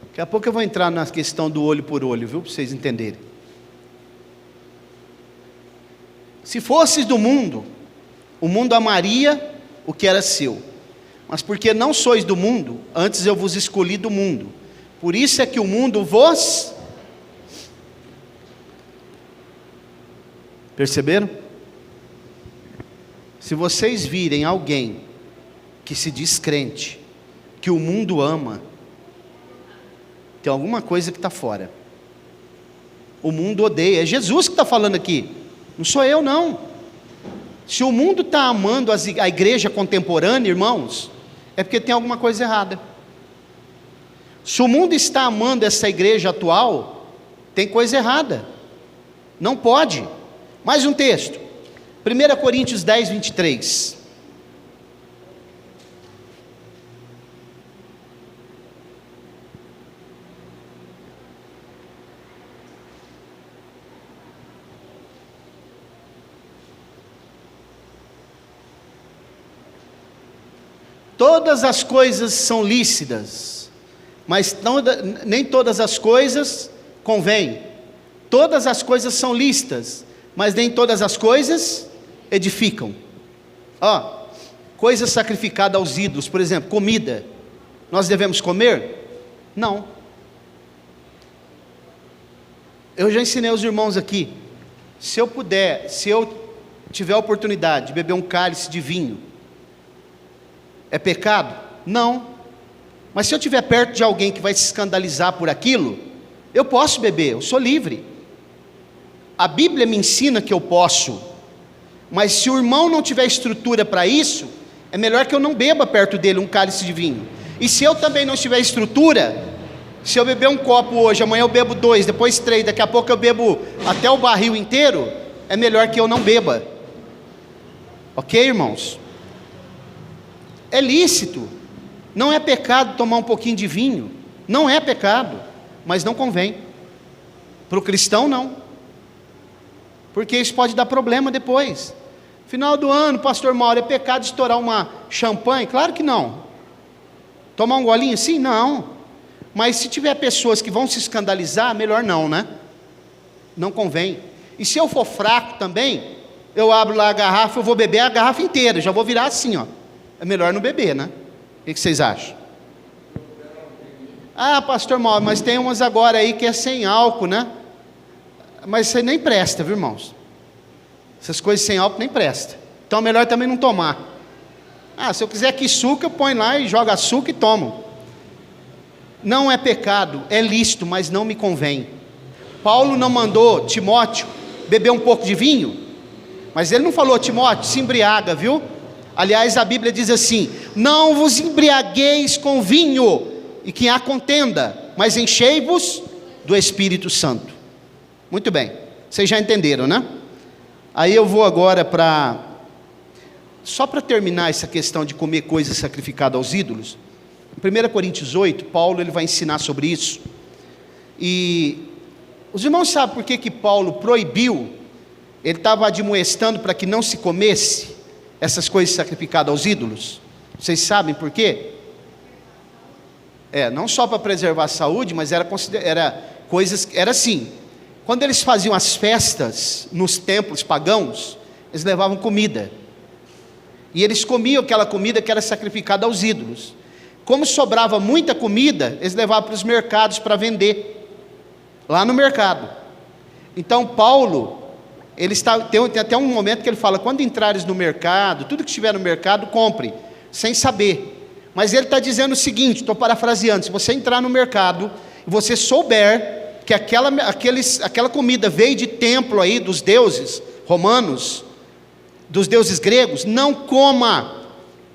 Daqui a pouco eu vou entrar na questão do olho por olho, viu? Para vocês entenderem. Se fosses do mundo, o mundo amaria o que era seu. Mas porque não sois do mundo, antes eu vos escolhi do mundo. Por isso é que o mundo vos... Perceberam? Se vocês virem alguém que se diz crente, que o mundo ama, tem alguma coisa que está fora. O mundo odeia. É Jesus que está falando aqui, não sou eu não. Se o mundo está amando a igreja contemporânea, irmãos, é porque tem alguma coisa errada. Se o mundo está amando essa igreja atual, tem coisa errada. Não pode. Mais um texto, 1 Coríntios 10, 23. Todas as coisas são lícitas, mas nem todas as coisas convêm. Todas as coisas são lícitas, mas nem todas as coisas edificam. Coisa sacrificada aos ídolos, por exemplo, comida. Nós devemos comer? Não. Eu já ensinei aos irmãos aqui, se eu tiver a oportunidade de beber um cálice de vinho, é pecado? Não. Mas se eu estiver perto de alguém que vai se escandalizar por aquilo, eu posso beber, eu sou livre. A Bíblia me ensina que eu posso, mas se o irmão não tiver estrutura para isso, é melhor que eu não beba perto dele um cálice de vinho. E se eu também não tiver estrutura, se eu beber um copo hoje, amanhã eu bebo 2, depois 3, daqui a pouco eu bebo até o barril inteiro, é melhor que eu não beba. Ok, irmãos? É lícito, não é pecado tomar um pouquinho de vinho, não é pecado, mas não convém. Para o cristão não, porque isso pode dar problema depois. Final do ano, pastor Mauro, é pecado estourar uma champanhe? Claro que não. Tomar um golinho? Sim, não. Mas se tiver pessoas que vão se escandalizar, melhor não, né? Não convém. E se eu for fraco também, eu abro lá a garrafa, eu vou beber a garrafa inteira, já vou virar assim, ó. É melhor não beber, né? O que vocês acham? Pastor Mauro, mas tem umas agora aí que é sem álcool, né? Mas isso aí nem presta, viu, irmãos? Essas coisas sem álcool nem presta. Então é melhor também não tomar. Se eu quiser que suco, eu ponho lá e jogo açúcar e tomo. Não é pecado, é lícito, mas não me convém. Paulo não mandou Timóteo beber um pouco de vinho, mas ele não falou, Timóteo, se embriaga, viu? Aliás, a Bíblia diz assim, não vos embriagueis com vinho, e que há contenda, mas enchei-vos do Espírito Santo. Muito bem, vocês já entenderam, né? Aí eu vou agora só para terminar essa questão de comer coisas sacrificadas aos ídolos, 1 Coríntios 8, Paulo ele vai ensinar sobre isso, e os irmãos sabem por que Paulo proibiu, ele estava admoestando para que não se comesse essas coisas sacrificadas aos ídolos? Vocês sabem por quê? Não só para preservar a saúde, mas era assim, quando eles faziam as festas nos templos pagãos, eles levavam comida, e eles comiam aquela comida que era sacrificada aos ídolos. Como sobrava muita comida, eles levavam para os mercados para vender, lá no mercado. Então Paulo, tem até um momento que ele fala, quando entrares no mercado, tudo que estiver no mercado, compre, sem saber. Mas ele está dizendo o seguinte, estou parafraseando, se você entrar no mercado, e você souber que aquela comida veio de templo aí, dos deuses romanos, dos deuses gregos, não coma,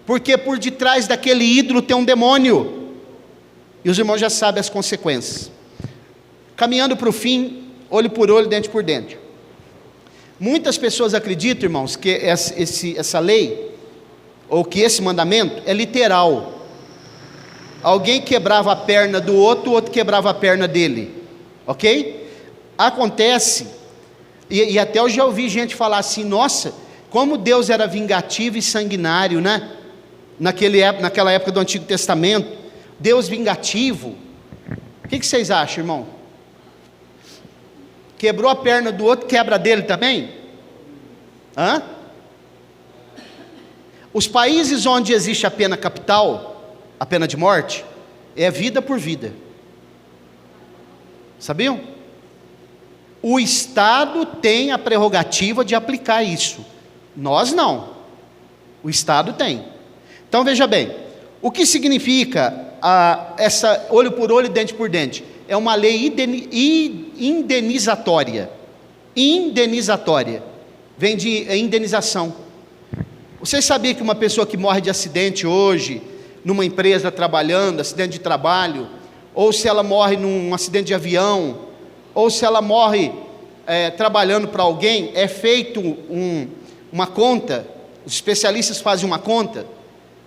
porque por detrás daquele ídolo tem um demônio, e os irmãos já sabem as consequências. Caminhando para o fim, olho por olho, dente por dente. Muitas pessoas acreditam, irmãos, que essa lei, ou que esse mandamento é literal. Alguém quebrava a perna do outro, o outro quebrava a perna dele, ok? Acontece, e até eu já ouvi gente falar assim, nossa, como Deus era vingativo e sanguinário, né? Naquela época do Antigo Testamento, Deus vingativo. O que vocês acham, irmão? Quebrou a perna do outro, quebra dele também? Hã? Os países onde existe a pena capital, a pena de morte, é vida por vida. Sabiam? O Estado tem a prerrogativa de aplicar isso. Nós não. O Estado tem. Então veja bem, o que significa essa olho por olho, dente por dente? É uma lei indenizatória. Indenizatória. Vem de indenização. Vocês sabiam que uma pessoa que morre de acidente hoje, numa empresa trabalhando, acidente de trabalho, ou se ela morre num acidente de avião, ou se ela morre trabalhando para alguém, é feito uma conta, os especialistas fazem uma conta,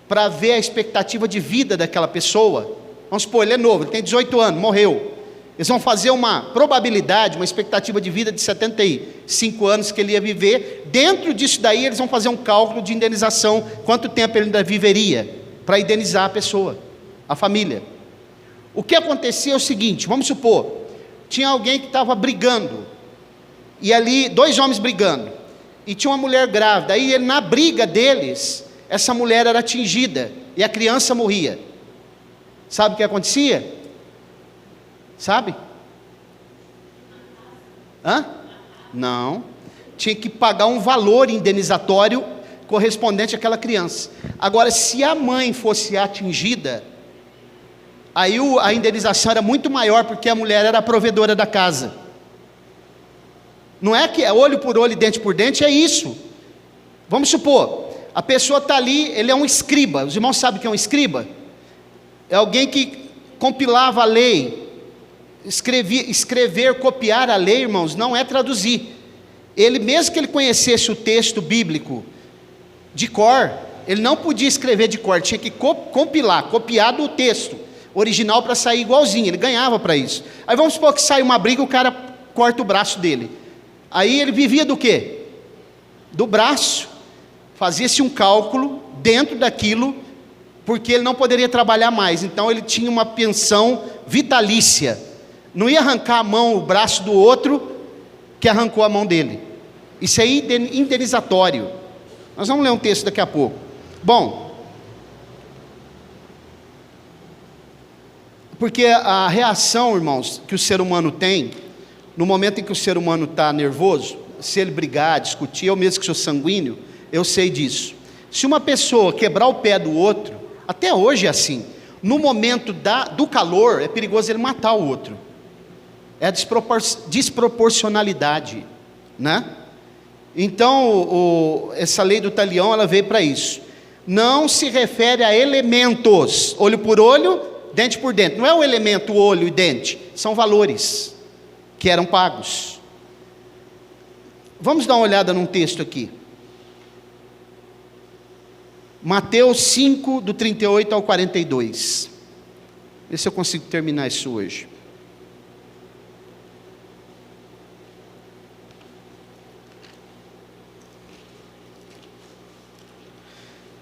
para ver a expectativa de vida daquela pessoa. Vamos supor, ele é novo, ele tem 18 anos, morreu. Eles vão fazer uma probabilidade, uma expectativa de vida de 75 anos que ele ia viver. Dentro disso daí, eles vão fazer um cálculo de indenização, quanto tempo ele ainda viveria, para indenizar a pessoa, a família. O que acontecia é o seguinte, vamos supor, tinha alguém que estava brigando, e ali, 2 homens brigando, e tinha uma mulher grávida, aí na briga deles, essa mulher era atingida, e a criança morria. Sabe o que acontecia? Sabe? Hã? Não. Tinha que pagar um valor indenizatório correspondente àquela criança. Agora, se a mãe fosse atingida, aí a indenização era muito maior, porque a mulher era a provedora da casa. Não é que é olho por olho e dente por dente, é isso. Vamos supor, a pessoa está ali, ele é um escriba. Os irmãos sabem o que é um escriba? É alguém que compilava a lei. Escrever, copiar a lei, irmãos, não é traduzir. Ele, mesmo que ele conhecesse o texto bíblico de cor, ele não podia escrever de cor, tinha que compilar, copiar do texto original para sair igualzinho, ele ganhava para isso. Aí vamos supor que sai uma briga, o cara corta o braço dele. Aí ele vivia do quê? Do braço. Fazia-se um cálculo dentro daquilo, porque ele não poderia trabalhar mais, então ele tinha uma pensão vitalícia. Não ia arrancar a mão, o braço do outro, que arrancou a mão dele. Isso é indenizatório. Nós vamos ler um texto daqui a pouco. Bom, porque a reação, irmãos, que o ser humano tem, no momento em que o ser humano está nervoso, se ele brigar, discutir, eu mesmo que sou sanguíneo, eu sei disso. Se uma pessoa quebrar o pé do outro, até hoje é assim, no momento do calor, é perigoso ele matar o outro. É a desproporcionalidade, né? Então, essa lei do talião, ela veio para isso. Não se refere a elementos, olho por olho, dente por dente. Não é o elemento olho e dente, são valores que eram pagos. Vamos dar uma olhada num texto aqui. Mateus 5, do 38 ao 42. Vê se eu consigo terminar isso hoje.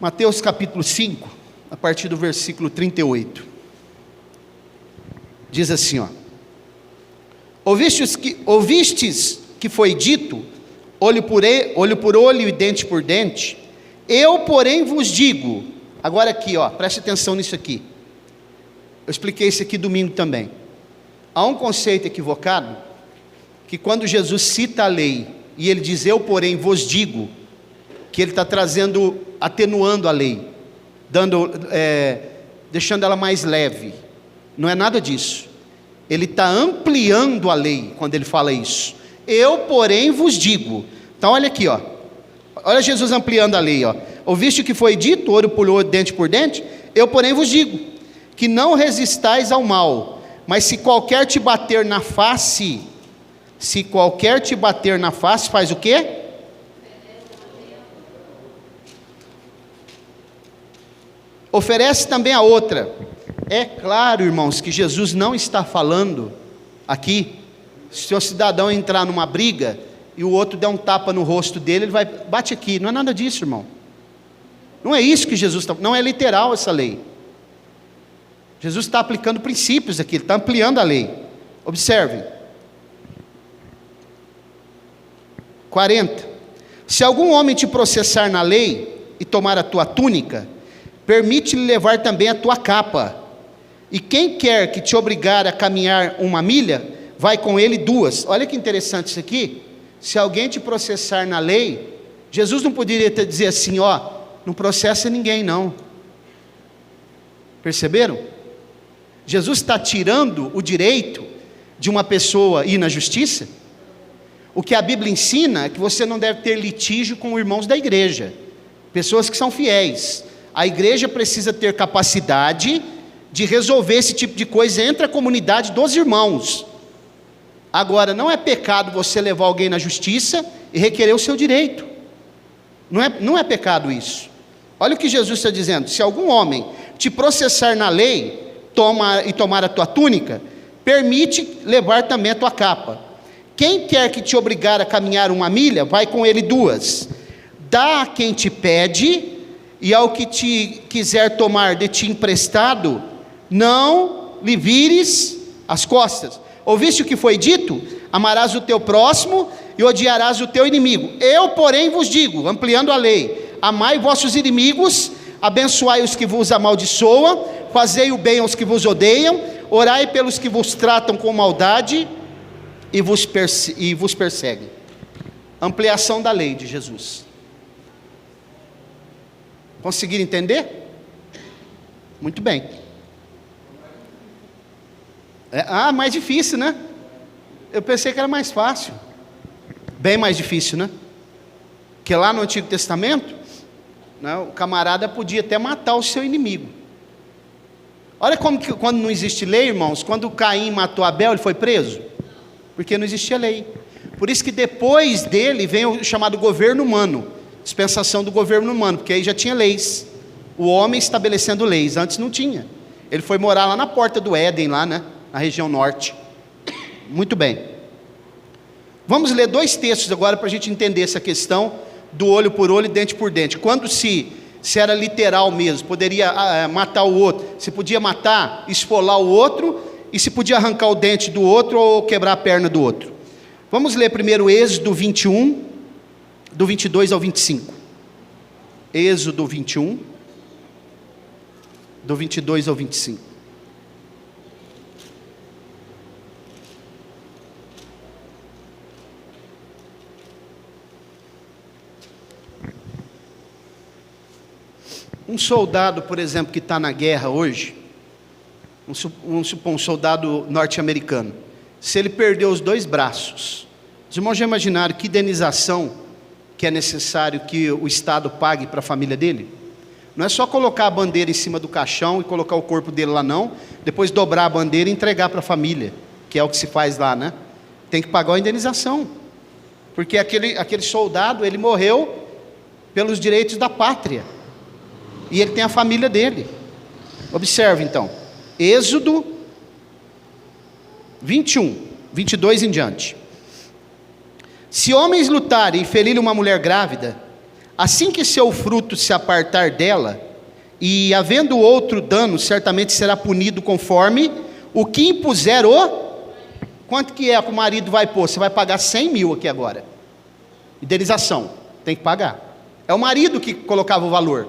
Mateus capítulo 5, a partir do versículo 38. Diz assim, ó: Ouvistes que foi dito, olho por olho e dente por dente? Eu, porém, vos digo, agora aqui, ó, preste atenção nisso aqui. Eu expliquei isso aqui domingo também. Há um conceito equivocado, que quando Jesus cita a lei, e ele diz, eu, porém, vos digo, que ele está atenuando a lei, deixando ela mais leve. Não é nada disso. Ele está ampliando a lei, quando ele fala isso. Eu, porém, vos digo. Então olha aqui, ó. Olha Jesus ampliando a lei, ó. Ouviste o que foi dito, olho por olho, dente por dente? Eu, porém, vos digo, que não resistais ao mal, mas se qualquer te bater na face, faz o quê? Oferece também a outra. É claro, irmãos, que Jesus não está falando aqui, se o cidadão entrar numa briga e o outro der um tapa no rosto dele, ele vai, bate aqui. Não é nada disso, irmão. Não é isso que Jesus está, não é literal essa lei. Jesus está aplicando princípios aqui, ele está ampliando a lei. Observem. 40. Se algum homem te processar na lei e tomar a tua túnica, permite-lhe levar também a tua capa. E quem quer que te obrigar a caminhar 1 milha, vai com ele 2. Olha que interessante isso aqui. Se alguém te processar na lei, Jesus não poderia dizer assim, ó, não processa ninguém não. Perceberam? Jesus está tirando o direito de uma pessoa ir na justiça. O que a Bíblia ensina é que você não deve ter litígio com irmãos da igreja, pessoas que são fiéis. A igreja precisa ter capacidade de resolver esse tipo de coisa entre a comunidade dos irmãos. Agora, não é pecado você levar alguém na justiça e requerer o seu direito. Não é pecado isso. Olha o que Jesus está dizendo. Se algum homem te processar na lei tomar a tua túnica, permite levar também a tua capa. Quem quer que te obrigar a caminhar 1 milha, vai com ele 2. Dá a quem te pede, e ao que te quiser tomar de ti emprestado, não lhe vires as costas. Ouviste o que foi dito? Amarás o teu próximo e odiarás o teu inimigo. Eu, porém, vos digo, ampliando a lei, amai vossos inimigos, abençoai os que vos amaldiçoam, fazei o bem aos que vos odeiam, orai pelos que vos tratam com maldade e vos perseguem. Ampliação da lei de Jesus. Conseguiram entender? Muito bem. Mais difícil, né? Eu pensei que era mais fácil. Bem mais difícil, né? Porque lá no Antigo Testamento, né, o camarada podia até matar o seu inimigo. Olha como que quando não existe lei, irmãos, quando Caim matou Abel, ele foi preso? Porque não existia lei. Por isso que depois dele vem o chamado governo humano, dispensação do governo humano, porque aí já tinha leis, o homem estabelecendo leis, antes não tinha. Ele foi morar lá na porta do Éden, lá, né, na região norte. Muito bem. Vamos ler 2 textos agora para a gente entender essa questão do olho por olho e dente por dente. Quando se era literal mesmo, poderia matar o outro, se podia matar, esfolar o outro, e se podia arrancar o dente do outro ou quebrar a perna do outro. Vamos ler primeiro Êxodo 21, do 22 ao 25. Êxodo 21, do 22 ao 25. Um soldado, por exemplo, que está na guerra hoje, vamos supor um soldado norte-americano, se ele perdeu os 2 braços, os irmãos já imaginaram que indenização que é necessário que o Estado pague para a família dele? Não é só colocar a bandeira em cima do caixão e colocar o corpo dele lá não, depois dobrar a bandeira e entregar para a família, que é o que se faz lá, né? Tem que pagar a indenização, porque aquele soldado, ele morreu pelos direitos da pátria, e ele tem a família dele. Observe então, Êxodo 21, 22 em diante. Se homens lutarem e ferirem uma mulher grávida, assim que seu fruto se apartar dela, e havendo outro dano, certamente será punido conforme o que impuser Quanto que é que o marido vai pôr? Você vai pagar 100 mil aqui agora. Indenização, tem que pagar. É o marido que colocava o valor.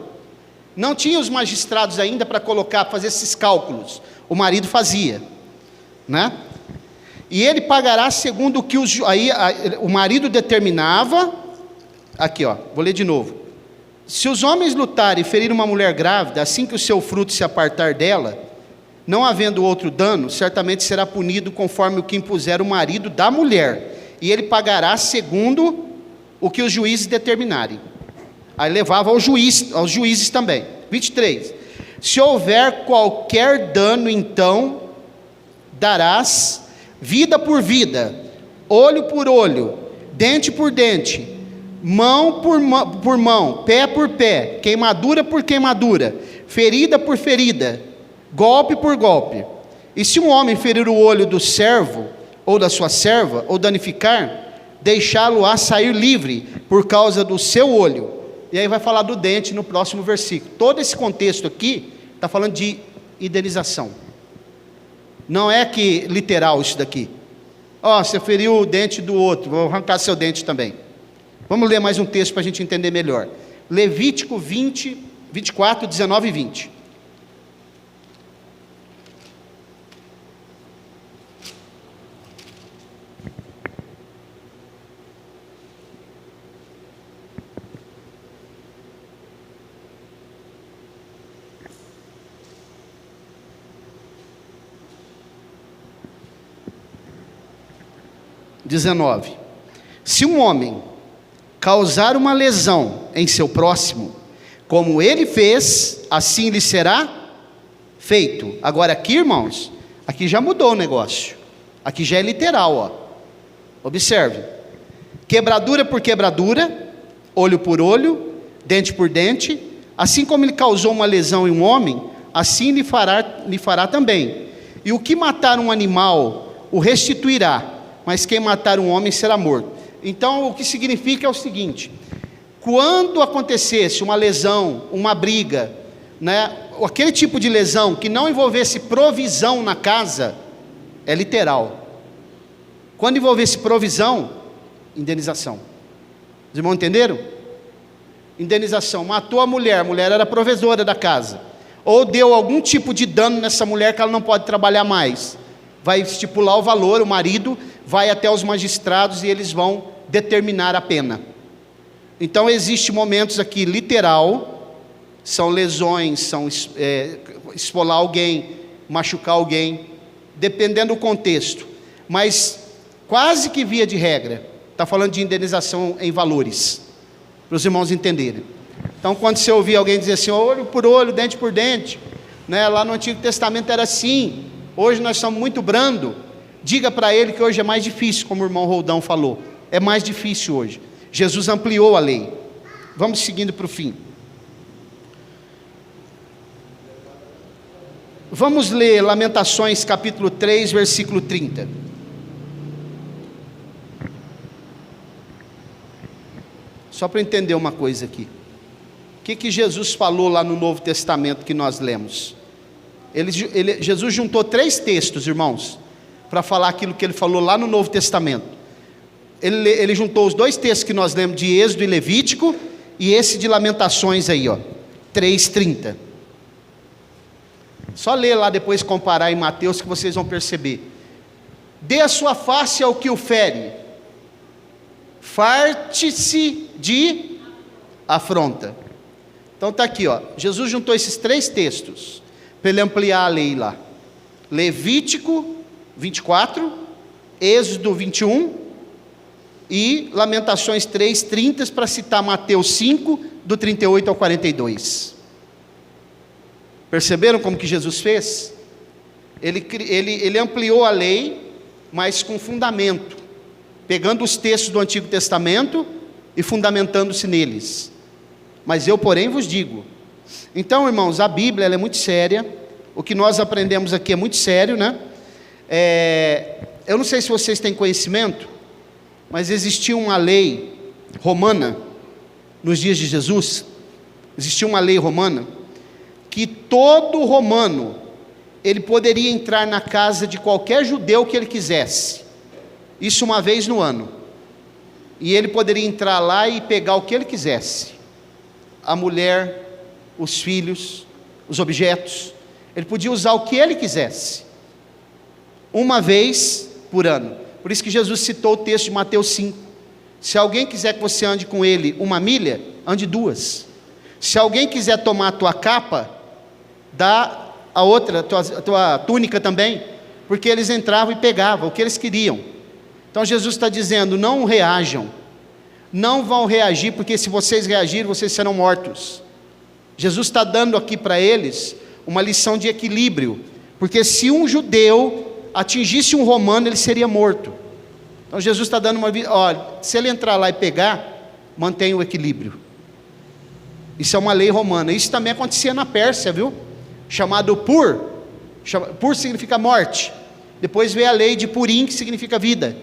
Não tinha os magistrados ainda para fazer esses cálculos. O marido fazia, né? E ele pagará segundo o que o marido determinava. Aqui, ó, vou ler de novo. Se os homens lutarem e ferirem uma mulher grávida, assim que o seu fruto se apartar dela, não havendo outro dano, certamente será punido conforme o que impuser o marido da mulher, e ele pagará segundo o que os juízes determinarem. Aí levava aos juízes também. 23. Se houver qualquer dano, então darás vida por vida, olho por olho, dente por dente, mão por mão, pé por pé, queimadura por queimadura, ferida por ferida, golpe por golpe. E se um homem ferir o olho do servo, ou da sua serva, ou danificar, deixá-lo-á sair livre, por causa do seu olho. E aí vai falar do dente no próximo versículo. Todo esse contexto aqui, está falando de indenização. Não é que literal isso daqui. Você feriu o dente do outro, vou arrancar seu dente também. Vamos ler mais um texto para a gente entender melhor. Levítico 24, 19 e 20. Se um homem causar uma lesão em seu próximo, como ele fez, assim lhe será feito. Agora aqui, irmãos, aqui já mudou o negócio. Aqui já é literal, Observe. Quebradura por quebradura, olho por olho, dente por dente. Assim como ele causou uma lesão em um homem, assim lhe fará também. E o que matar um animal, o restituirá, mas quem matar um homem será morto. Então, o que significa é o seguinte: quando acontecesse uma lesão, uma briga, aquele tipo de lesão que não envolvesse provisão na casa, é literal. Quando envolvesse provisão, indenização. Os irmãos entenderam? Indenização. Matou a mulher era provedora da casa, ou deu algum tipo de dano nessa mulher que ela não pode trabalhar mais, vai estipular o valor, o marido vai até os magistrados e eles vão determinar a pena. Então existem momentos aqui literal, são lesões, são esfolar alguém, machucar alguém, dependendo do contexto, mas quase que via de regra, está falando de indenização em valores, para os irmãos entenderem. Então quando você ouvir alguém dizer assim, olho por olho, dente por dente, lá no Antigo Testamento era assim, hoje nós somos muito brando, diga para ele que hoje é mais difícil, como o irmão Roldão falou, é mais difícil hoje. Jesus ampliou a lei. Vamos seguindo para o fim. Vamos ler Lamentações capítulo 3, versículo 30. Só para entender uma coisa aqui. O que Jesus falou lá no Novo Testamento que nós lemos? Jesus juntou 3 textos, irmãos, para falar aquilo que ele falou lá no Novo Testamento. Ele juntou os 2 textos que nós lemos de Êxodo e Levítico, e esse de Lamentações aí, 3:30. Só ler lá depois, comparar em Mateus, que vocês vão perceber. Dê a sua face ao que o fere, farte-se de afronta. Então está aqui, Jesus juntou esses 3 textos, para ele ampliar a lei lá. Levítico 24, Êxodo 21 e Lamentações 3:30, para citar Mateus 5, do 38 ao 42. Perceberam como que Jesus fez? Ele ampliou a lei, mas com fundamento, pegando os textos do Antigo Testamento e fundamentando-se neles. Mas eu, porém, vos digo. Então, irmãos, a Bíblia ela é muito séria, o que nós aprendemos aqui é muito sério, eu não sei se vocês têm conhecimento, mas existia uma lei romana, nos dias de Jesus, existia uma lei romana, que todo romano, ele poderia entrar na casa de qualquer judeu que ele quisesse, isso uma vez no ano, e ele poderia entrar lá e pegar o que ele quisesse, a mulher, os filhos, os objetos, ele podia usar o que ele quisesse, uma vez por ano. Por isso que Jesus citou o texto de Mateus 5, se alguém quiser que você ande com ele 1 milha, ande 2, se alguém quiser tomar a tua capa, dá a outra, a tua túnica também, porque eles entravam e pegavam o que eles queriam. Então Jesus está dizendo, não reajam, não vão reagir, porque se vocês reagirem, vocês serão mortos. Jesus está dando aqui para eles uma lição de equilíbrio, porque se um judeu atingisse um romano, ele seria morto. Então Jesus está dando olha, se ele entrar lá e pegar, mantenha o equilíbrio. Isso é uma lei romana. Isso também acontecia na Pérsia, viu? Chamado Pur. Pur significa morte. Depois veio a lei de Purim, que significa vida.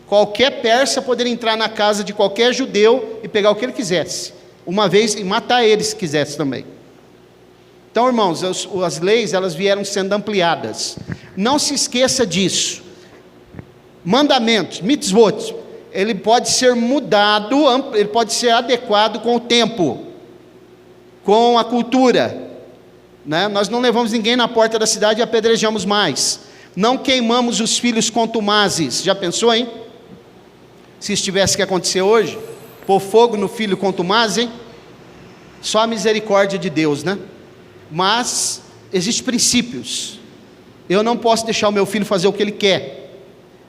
Qualquer persa poderia entrar na casa de qualquer judeu e pegar o que ele quisesse, uma vez, e matar ele se quisesse também. Então, irmãos, as leis, elas vieram sendo ampliadas. Não se esqueça disso. Mandamentos, mitzvot, ele pode ser mudado, ele pode ser adequado com o tempo, com a cultura, né? Nós não levamos ninguém na porta da cidade e apedrejamos mais. Não queimamos os filhos contumazes. Já pensou, hein? Se isso tivesse que acontecer hoje, pôr fogo no filho contumaz, hein? Só a misericórdia de Deus, né? Mas existem princípios. Eu não posso deixar o meu filho fazer o que ele quer.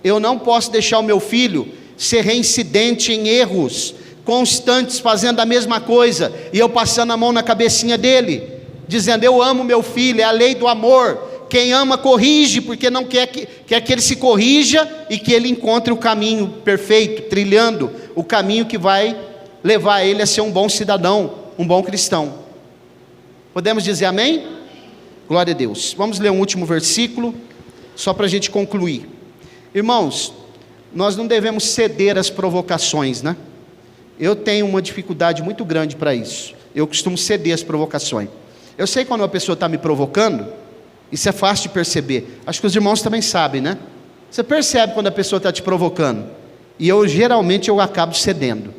Eu não posso deixar o meu filho ser reincidente em erros constantes, fazendo a mesma coisa, e eu passando a mão na cabecinha dele, dizendo: eu amo meu filho, é a lei do amor. Quem ama corrige, porque não quer que ele se corrija e que ele encontre o caminho perfeito, trilhando o caminho que vai levar ele a ser um bom cidadão, um bom cristão. Podemos dizer amém? Glória a Deus. Vamos ler um último versículo, só para a gente concluir. Irmãos, nós não devemos ceder às provocações, né? Eu tenho uma dificuldade muito grande para isso. Eu costumo ceder às provocações. Eu sei quando uma pessoa está me provocando, isso é fácil de perceber. Acho que os irmãos também sabem, né? Você percebe quando a pessoa está te provocando. E geralmente eu acabo cedendo.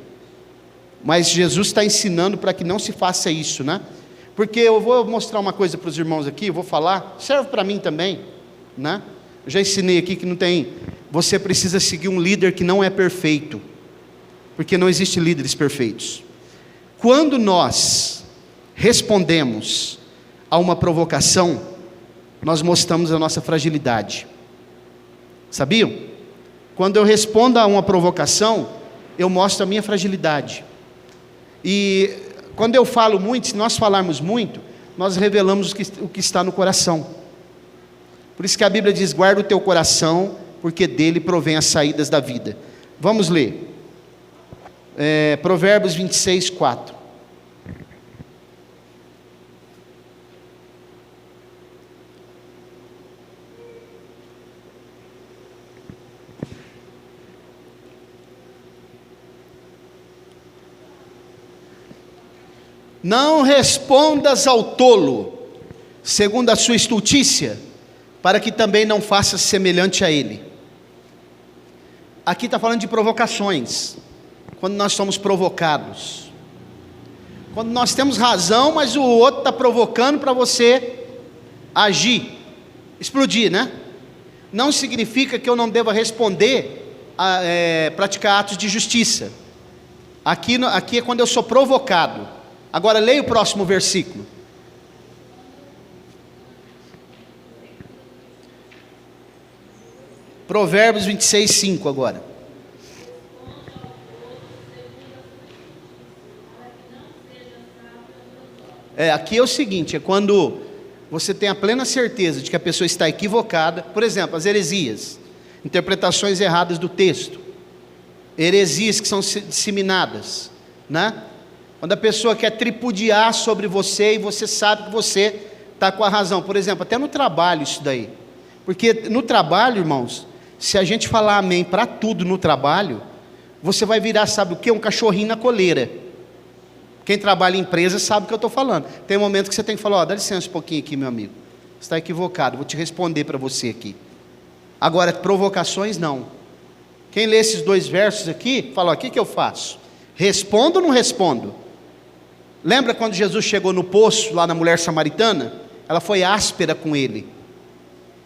Mas Jesus está ensinando para que não se faça isso, né? Porque eu vou mostrar uma coisa para os irmãos aqui, eu vou falar, serve para mim também, né? Eu já ensinei aqui que não tem, você precisa seguir um líder que não é perfeito, porque não existe líderes perfeitos. Quando nós respondemos a uma provocação, nós mostramos a nossa fragilidade. Sabiam? Quando eu respondo a uma provocação, eu mostro a minha fragilidade. E quando eu falo muito, se nós falarmos muito, nós revelamos o que está no coração. Por isso que a Bíblia diz: guarda o teu coração, porque dele provém as saídas da vida. Vamos ler. Provérbios 26, 4. Não respondas ao tolo, segundo a sua estultícia, para que também não faças semelhante a ele. Aqui está falando de provocações. Quando nós somos provocados, quando nós temos razão, mas o outro está provocando para você agir, explodir, né? Não significa que eu não deva responder, praticar atos de justiça. Aqui é quando eu sou provocado. Agora leia o próximo versículo. Provérbios 26, 5 agora. Aqui é o seguinte, é quando você tem a plena certeza de que a pessoa está equivocada. Por exemplo, as heresias, interpretações erradas do texto, heresias que são disseminadas, né? Quando a pessoa quer tripudiar sobre você e você sabe que você está com a razão. Por exemplo, até no trabalho isso daí. Porque no trabalho, irmãos, se a gente falar amém para tudo no trabalho, você vai virar, sabe o quê? Um cachorrinho na coleira. Quem trabalha em empresa sabe o que eu estou falando. Tem um momento que você tem que falar: dá licença um pouquinho aqui, meu amigo. Você está equivocado, vou te responder para você aqui. Agora, provocações não. Quem lê esses dois versos aqui, fala: o que eu faço? Respondo ou não respondo? Lembra quando Jesus chegou no poço, lá na mulher samaritana? Ela foi áspera com ele.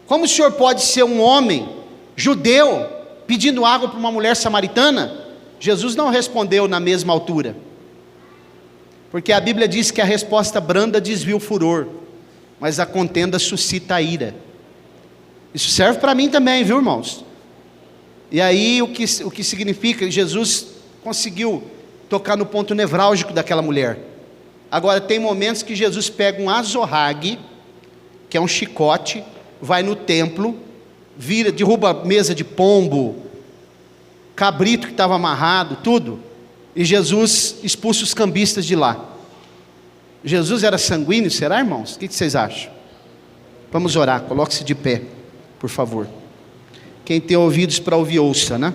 Como o senhor pode ser um homem judeu pedindo água para uma mulher samaritana? Jesus não respondeu na mesma altura, porque a Bíblia diz que a resposta branda desvia o furor, mas a contenda suscita a ira. Isso serve para mim também, viu, irmãos? E aí o que significa que Jesus conseguiu tocar no ponto nevrálgico daquela mulher. Agora, tem momentos que Jesus pega um azorrague, que é um chicote, vai no templo, vira, derruba a mesa de pombo, cabrito que estava amarrado, tudo, e Jesus expulsa os cambistas de lá. Jesus era sanguíneo, será, irmãos? O que vocês acham? Vamos orar, coloque-se de pé, por favor. Quem tem ouvidos para ouvir, ouça, né?